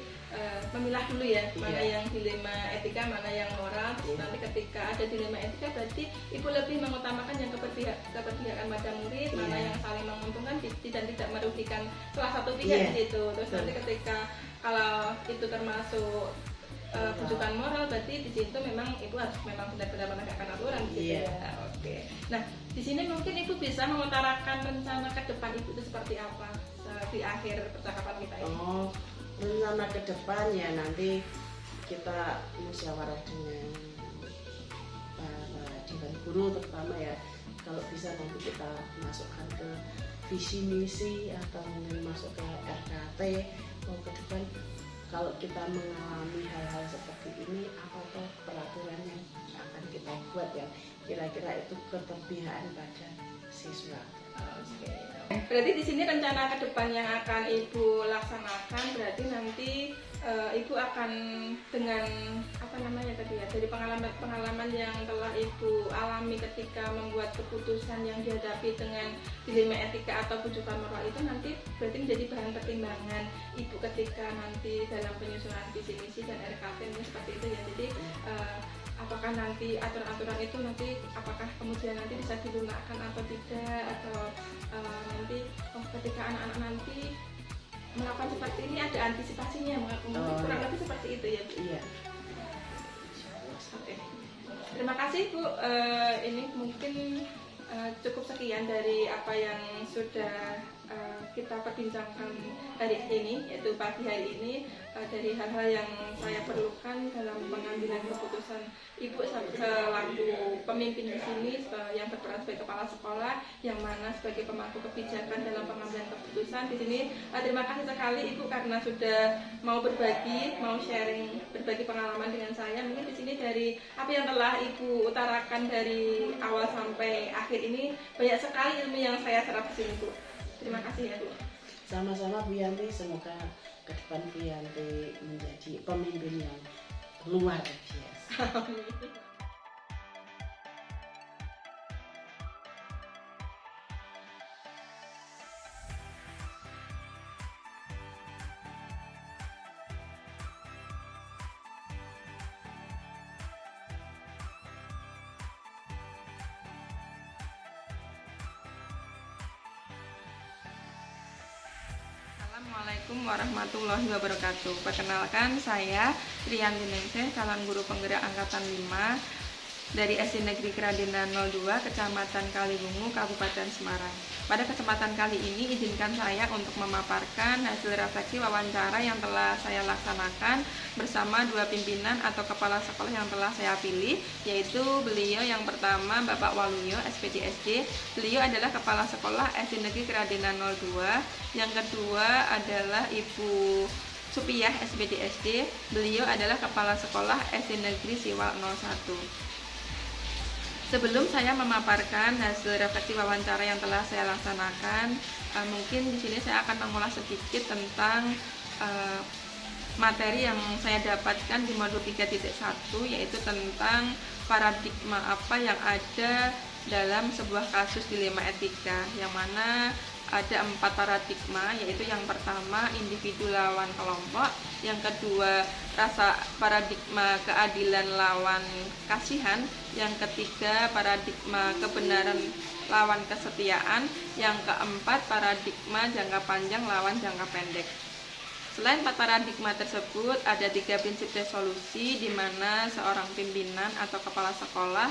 memilah dulu ya, mana yang dilema etika, mana yang moral. Terus nanti ketika ada dilema etika berarti Ibu lebih mengutamakan yang keberpihakan pada murid, mana yang saling menguntungkan dan tidak merugikan salah satu pihak di situ. Terus nanti ketika kalau itu termasuk bujukan moral, berarti di situ memang Ibu harus memang benar-benar menegakkan aturan di situ ya. Oke. Nah, di sini mungkin Ibu bisa mengutarakan rencana ke depan Ibu itu seperti apa di akhir percakapan kita ini? Rencana ke depan ya nanti kita musyawarah dengan para dewan guru terutama ya. Kalau bisa nanti kita masukkan ke visi misi atau mungkin masuk ke RKT. Kalau ke depan kalau kita mengalami hal-hal seperti ini, apakah peraturan yang akan kita buat yang kira-kira itu keterpihakan pada siswa. Oke. Berarti di sini rencana ke depan yang akan Ibu laksanakan berarti nanti Ibu akan dengan apa namanya tadi ya, dari pengalaman yang telah Ibu alami ketika membuat keputusan yang dihadapi dengan dilema etika atau bujukan moral itu nanti berarti menjadi bahan pertimbangan Ibu ketika nanti dalam penyusunan visi misi dan RKP ini seperti itu ya. Jadi apakah nanti aturan-aturan itu nanti apakah kemudian nanti bisa digunakan atau tidak, atau nanti ketika anak-anak nanti melakukan seperti ini ada antisipasinya, kurang lebih seperti itu ya Bu. Iya. Oke. Terima kasih Bu. Ini mungkin cukup sekian dari apa yang sudah kita perbincangkan hari ini, yaitu pagi hari ini, dari hal-hal yang saya perlukan dalam pengambilan keputusan Ibu selaku pemimpin di sini, yang berperan sebagai kepala sekolah, yang mana sebagai pemangku kebijakan dalam pengambilan keputusan di sini. Terima kasih sekali Ibu karena sudah mau berbagi, mau sharing, berbagi pengalaman dengan saya. Mungkin di sini dari apa yang telah Ibu utarakan dari awal sampai akhir ini banyak sekali ilmu yang saya serap di sini Bu. Terima kasih ya Bu. Sama-sama Bu Yanti, semoga ke depan Bu Yanti menjadi pemimpin yang luar biasa. Amin. Assalamualaikum warahmatullahi wabarakatuh. Perkenalkan, saya Triyanti Ningsih, calon guru penggerak angkatan 5 dari SD Negeri Keradenan 02, Kecamatan Kaliwungu, Kabupaten Semarang. Pada kesempatan kali ini, izinkan saya untuk memaparkan hasil refleksi wawancara yang telah saya laksanakan bersama dua pimpinan atau kepala sekolah yang telah saya pilih, yaitu beliau yang pertama Bapak Waluyo, SPDSD. Beliau adalah kepala sekolah SD Negeri Keradenan 02. Yang kedua adalah Ibu Supiah, SPDSD. Beliau adalah kepala sekolah SD Negeri Siwal 01. Sebelum saya memaparkan hasil refleksi wawancara yang telah saya laksanakan, mungkin di sini saya akan mengulas sedikit tentang materi yang saya dapatkan di modul 3.1, yaitu tentang paradigma apa yang ada dalam sebuah kasus dilema etika, yang mana ada 4 paradigma, yaitu yang pertama individu lawan kelompok, yang kedua rasa paradigma keadilan lawan kasihan, yang ketiga paradigma kebenaran lawan kesetiaan, yang keempat paradigma jangka panjang lawan jangka pendek. Selain 4 paradigma tersebut, ada 3 prinsip resolusi di mana seorang pimpinan atau kepala sekolah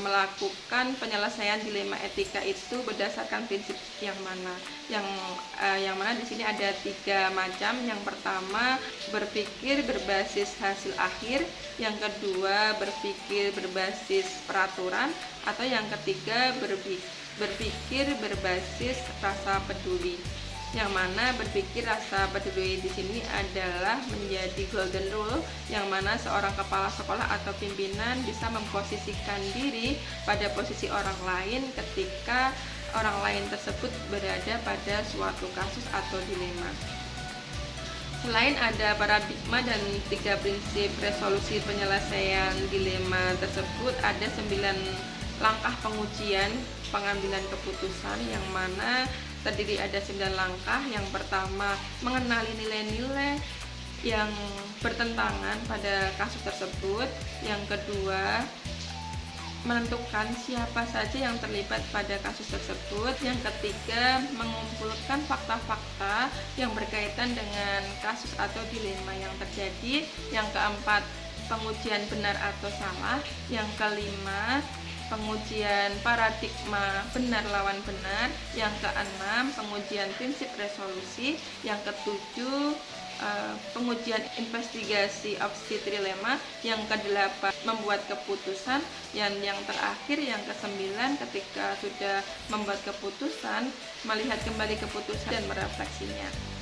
melakukan penyelesaian dilema etika itu berdasarkan prinsip yang mana. Yang mana di sini ada 3 macam. Yang pertama, berpikir berbasis hasil akhir, yang kedua berpikir berbasis peraturan, atau yang ketiga berpikir berbasis rasa peduli. Yang mana berpikir rasa peduli di sini adalah menjadi golden rule, yang mana seorang kepala sekolah atau pimpinan bisa memposisikan diri pada posisi orang lain ketika orang lain tersebut berada pada suatu kasus atau dilema. Selain ada paradigma dan 3 prinsip resolusi penyelesaian dilema tersebut, ada 9 langkah pengujian pengambilan keputusan, yang mana terdiri ada 9 langkah. Yang pertama, mengenali nilai-nilai yang bertentangan pada kasus tersebut. Yang kedua, menentukan siapa saja yang terlibat pada kasus tersebut. Yang ketiga, mengumpulkan fakta-fakta yang berkaitan dengan kasus atau dilema yang terjadi. Yang keempat, pengujian benar atau salah. Yang kelima, pengujian paradigma benar lawan benar. Yang keenam, pengujian prinsip resolusi. Yang ketujuh, pengujian investigasi opsi trilema. Yang kedelapan, membuat keputusan. Yang terakhir, yang kesembilan, ketika sudah membuat keputusan, melihat kembali keputusan dan merefleksinya.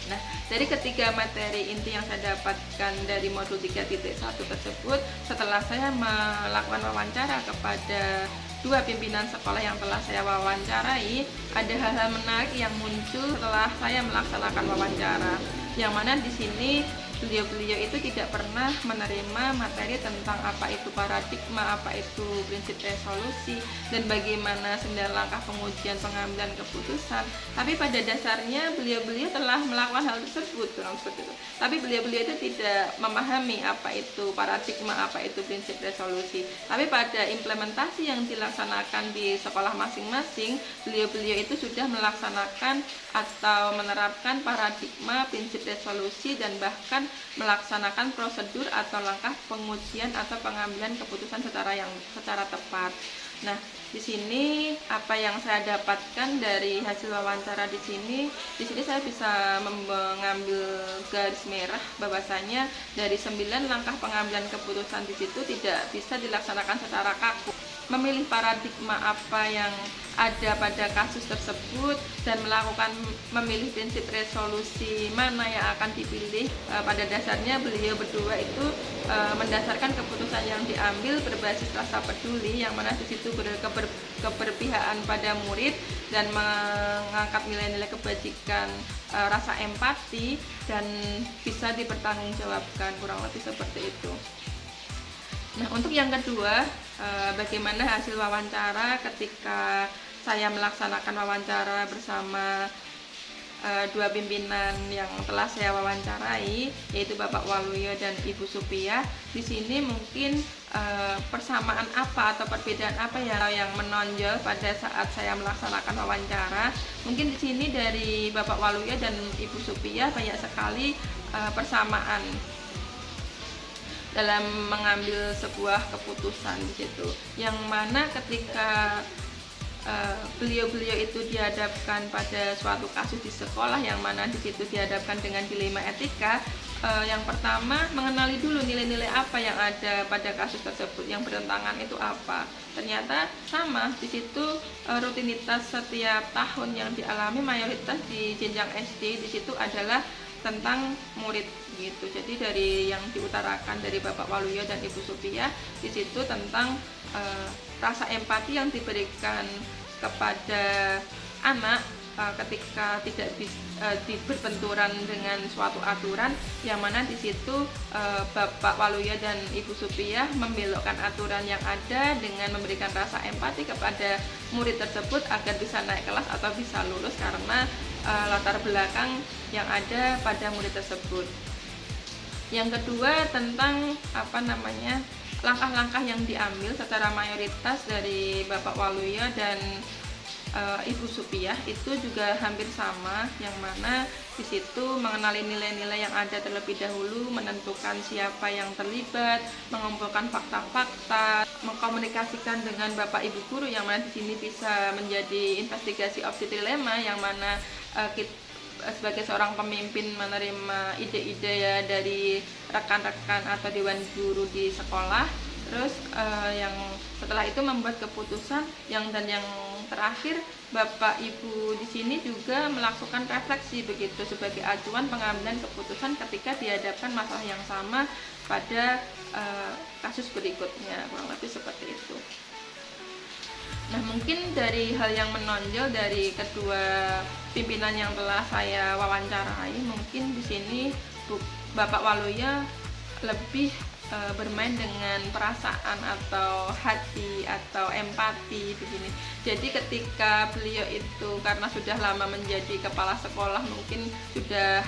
Nah, dari ketiga materi inti yang saya dapatkan dari modul 3.1 tersebut, setelah saya melakukan wawancara kepada dua pimpinan sekolah yang telah saya wawancarai, ada hal-hal menarik yang muncul setelah saya melaksanakan wawancara. Yang mana di sini beliau-beliau itu tidak pernah menerima materi tentang apa itu paradigma, apa itu prinsip resolusi, dan bagaimana 9 langkah pengujian pengambilan keputusan. Tapi pada dasarnya beliau-beliau telah melakukan hal tersebut, seperti itu. Tapi beliau-beliau itu tidak memahami apa itu paradigma, apa itu prinsip resolusi. Tapi pada implementasi yang dilaksanakan di sekolah masing-masing, beliau-beliau itu sudah melaksanakan atau menerapkan paradigma, prinsip resolusi, dan bahkan melaksanakan prosedur atau langkah pengujian atau pengambilan keputusan secara tepat. Nah, di sini apa yang saya dapatkan dari hasil wawancara di sini saya bisa mengambil garis merah bahwasanya dari 9 langkah pengambilan keputusan di situ tidak bisa dilaksanakan secara kaku. Memilih paradigma apa yang ada pada kasus tersebut dan memilih prinsip resolusi mana yang akan dipilih. Pada dasarnya beliau berdua itu mendasarkan keputusan yang diambil berbasis rasa peduli, yang mana di situ keberpihakan pada murid dan mengangkat nilai-nilai kebajikan, rasa empati, dan bisa dipertanggungjawabkan, kurang lebih seperti itu. Nah, untuk yang kedua, bagaimana hasil wawancara ketika saya melaksanakan wawancara bersama dua pimpinan yang telah saya wawancarai, yaitu Bapak Waluyo dan Ibu Supia. Di sini mungkin persamaan apa atau perbedaan apa yang menonjol pada saat saya melaksanakan wawancara. Mungkin di sini dari Bapak Waluyo dan Ibu Supia banyak sekali persamaan dalam mengambil sebuah keputusan di situ, yang mana ketika beliau-beliau itu dihadapkan pada suatu kasus di sekolah, yang mana di situ dihadapkan dengan dilema etika. Yang pertama, mengenali dulu nilai-nilai apa yang ada pada kasus tersebut, yang bertentangan itu apa. Ternyata sama di situ, rutinitas setiap tahun yang dialami mayoritas di jenjang SD di situ adalah tentang murid gitu. Jadi dari yang diutarakan dari Bapak Waluyo dan Ibu Supia di situ tentang rasa empati yang diberikan kepada anak ketika tidak berbenturan dengan suatu aturan, yang mana di situ Bapak Waluyo dan Ibu Supia membelokkan aturan yang ada dengan memberikan rasa empati kepada murid tersebut agar bisa naik kelas atau bisa lulus karena latar belakang yang ada pada murid tersebut. Yang kedua tentang langkah-langkah yang diambil secara mayoritas dari Bapak Waluyo dan Ibu Supia itu juga hampir sama, yang mana di situ mengenali nilai-nilai yang ada terlebih dahulu, menentukan siapa yang terlibat, mengumpulkan fakta-fakta, mengkomunikasikan dengan Bapak Ibu guru, yang mana di sini bisa menjadi investigasi opsi trilema, yang mana kita sebagai seorang pemimpin menerima ide-ide ya dari rekan-rekan atau dewan guru di sekolah. Terus yang setelah itu membuat keputusan, yang terakhir Bapak Ibu di sini juga melakukan refleksi begitu sebagai acuan pengambilan keputusan ketika dihadapkan masalah yang sama pada kasus berikutnya, kurang lebih seperti itu. Nah, mungkin dari hal yang menonjol dari kedua pimpinan yang telah saya wawancarai, mungkin di sini Bapak Waluyo lebih bermain dengan perasaan atau hati atau empati di sini. Jadi ketika beliau itu karena sudah lama menjadi kepala sekolah, mungkin sudah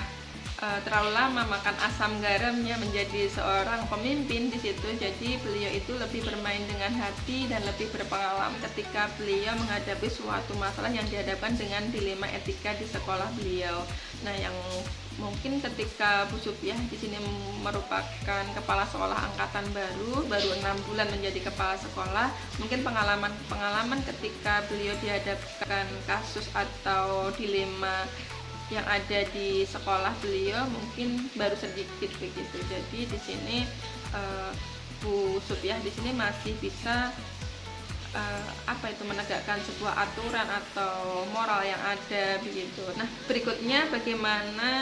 terlalu lama makan asam garamnya menjadi seorang pemimpin di situ. Jadi beliau itu lebih bermain dengan hati dan lebih berpengalaman ketika beliau menghadapi suatu masalah yang dihadapkan dengan dilema etika di sekolah beliau. Nah, yang mungkin ketika Bu Supia di sini merupakan kepala sekolah angkatan baru 6 bulan menjadi kepala sekolah, mungkin pengalaman ketika beliau dihadapkan kasus atau dilema yang ada di sekolah beliau mungkin baru sedikit begitu. Jadi di sini Bu Supia di sini masih bisa menegakkan sebuah aturan atau moral yang ada begitu. Nah, berikutnya bagaimana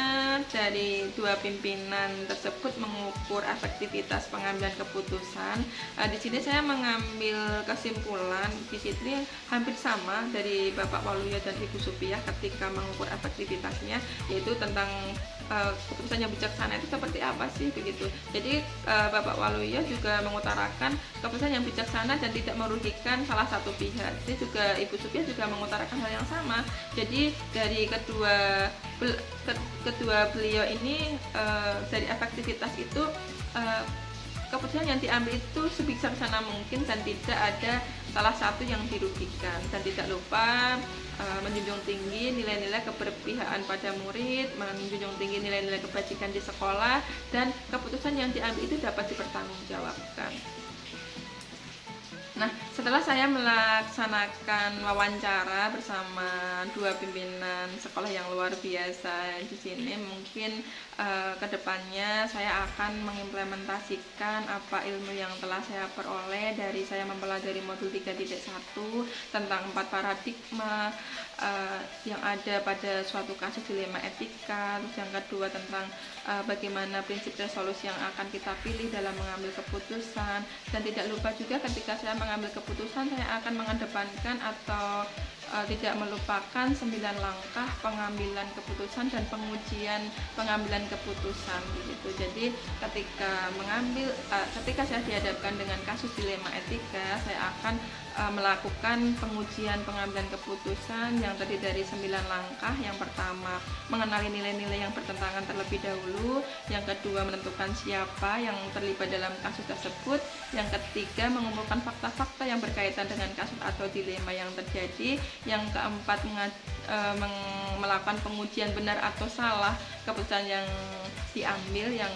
dari dua pimpinan tersebut mengukur efektivitas pengambilan keputusan. Di sini saya mengambil kesimpulan di sini hampir sama dari Bapak Waluyo dan Ibu Supiah ketika mengukur efektivitasnya, yaitu tentang keputusan yang bijaksana itu seperti apa sih begitu. Jadi Bapak Waluyo juga mengutarakan keputusan yang bijaksana dan tidak merugikan salah satu pihak. Jadi juga Ibu Supiah juga mengutarakan hal yang sama. Jadi dari kedua beliau ini dari efektivitas itu keputusan yang diambil itu sebijaksana mungkin dan tidak ada salah satu yang dirugikan, dan tidak lupa menjunjung tinggi nilai-nilai keberpihakan pada murid, menjunjung tinggi nilai-nilai kebajikan di sekolah, dan keputusan yang diambil itu dapat dipertanggungjawabkan. Nah, setelah saya melaksanakan wawancara bersama dua pimpinan sekolah yang luar biasa di sini, mungkin kedepannya saya akan mengimplementasikan apa ilmu yang telah saya peroleh dari saya mempelajari modul 3.1 tentang 4 paradigma yang ada pada suatu kasus dilema etika. Terus yang kedua tentang bagaimana prinsip resolusi yang akan kita pilih dalam mengambil keputusan, dan tidak lupa juga ketika saya mengambil keputusan saya akan mengedepankan atau tidak melupakan 9 langkah pengambilan keputusan dan pengujian pengambilan keputusan begitu. Jadi ketika saya dihadapkan dengan kasus dilema etika, saya akan melakukan pengujian pengambilan keputusan yang terdiri dari 9 langkah. Yang pertama, mengenali nilai-nilai yang bertentangan terlebih dahulu. Yang kedua, menentukan siapa yang terlibat dalam kasus tersebut. Yang ketiga, mengumpulkan fakta-fakta yang berkaitan dengan kasus atau dilema yang terjadi. Yang keempat, melakukan pengujian benar atau salah keputusan yang diambil. Yang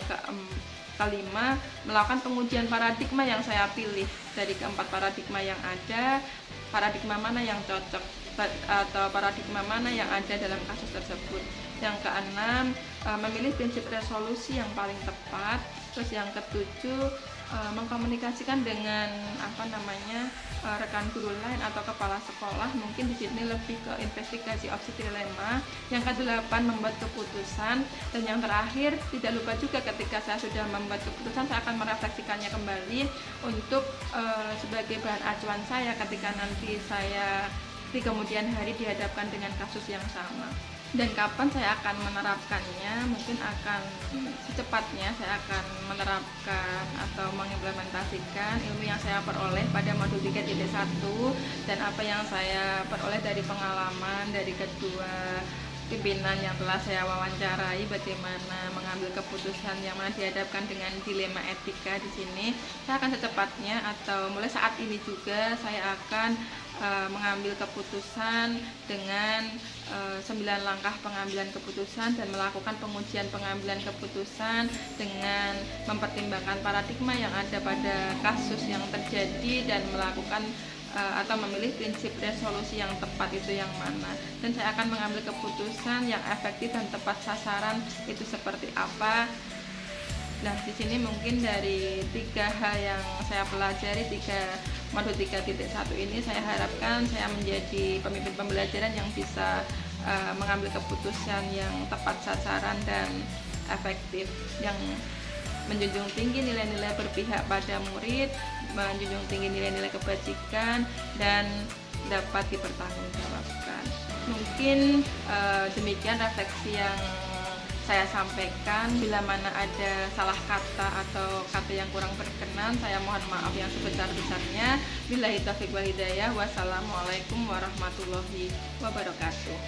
kelima, melakukan pengujian paradigma yang saya pilih. Dari keempat paradigma yang ada, paradigma mana yang cocok atau paradigma mana yang ada dalam kasus tersebut. Yang keenam, memilih prinsip resolusi yang paling tepat. Terus yang ketujuh, mengkomunikasikan dengan rekan guru lain atau kepala sekolah, mungkin di sini lebih ke investigasi opsi dilema. Yang kedelapan, membuat keputusan. Dan yang terakhir, tidak lupa juga ketika saya sudah membuat keputusan, saya akan merefleksikannya kembali untuk sebagai bahan acuan saya ketika nanti saya di kemudian hari dihadapkan dengan kasus yang sama. Dan kapan saya akan menerapkannya, mungkin akan secepatnya saya akan menerapkan atau mengimplementasikan ilmu yang saya peroleh pada modul 3.1 dan apa yang saya peroleh dari pengalaman dari kedua pimpinan yang telah saya wawancarai, bagaimana mengambil keputusan yang mana dihadapkan dengan dilema etika di sini. Saya akan secepatnya atau mulai saat ini juga saya akan mengambil keputusan dengan 9 langkah pengambilan keputusan dan melakukan pengujian pengambilan keputusan dengan mempertimbangkan paradigma yang ada pada kasus yang terjadi dan melakukan atau memilih prinsip resolusi yang tepat itu yang mana, dan saya akan mengambil keputusan yang efektif dan tepat sasaran itu seperti apa. Nah, di sini mungkin dari 3 hal yang saya pelajari, modul 3.1 ini, saya harapkan saya menjadi pemimpin pembelajaran yang bisa mengambil keputusan yang tepat sasaran dan efektif, yang menjunjung tinggi nilai-nilai berpihak pada murid, menjunjung tinggi nilai-nilai kebajikan, dan dapat dipertanggungjawabkan. Mungkin demikian refleksi yang saya sampaikan. Bila mana ada salah kata atau kata yang kurang berkenan, saya mohon maaf yang sebesar-besarnya. Billahi taufiq wal hidayah. Wassalamualaikum warahmatullahi wabarakatuh.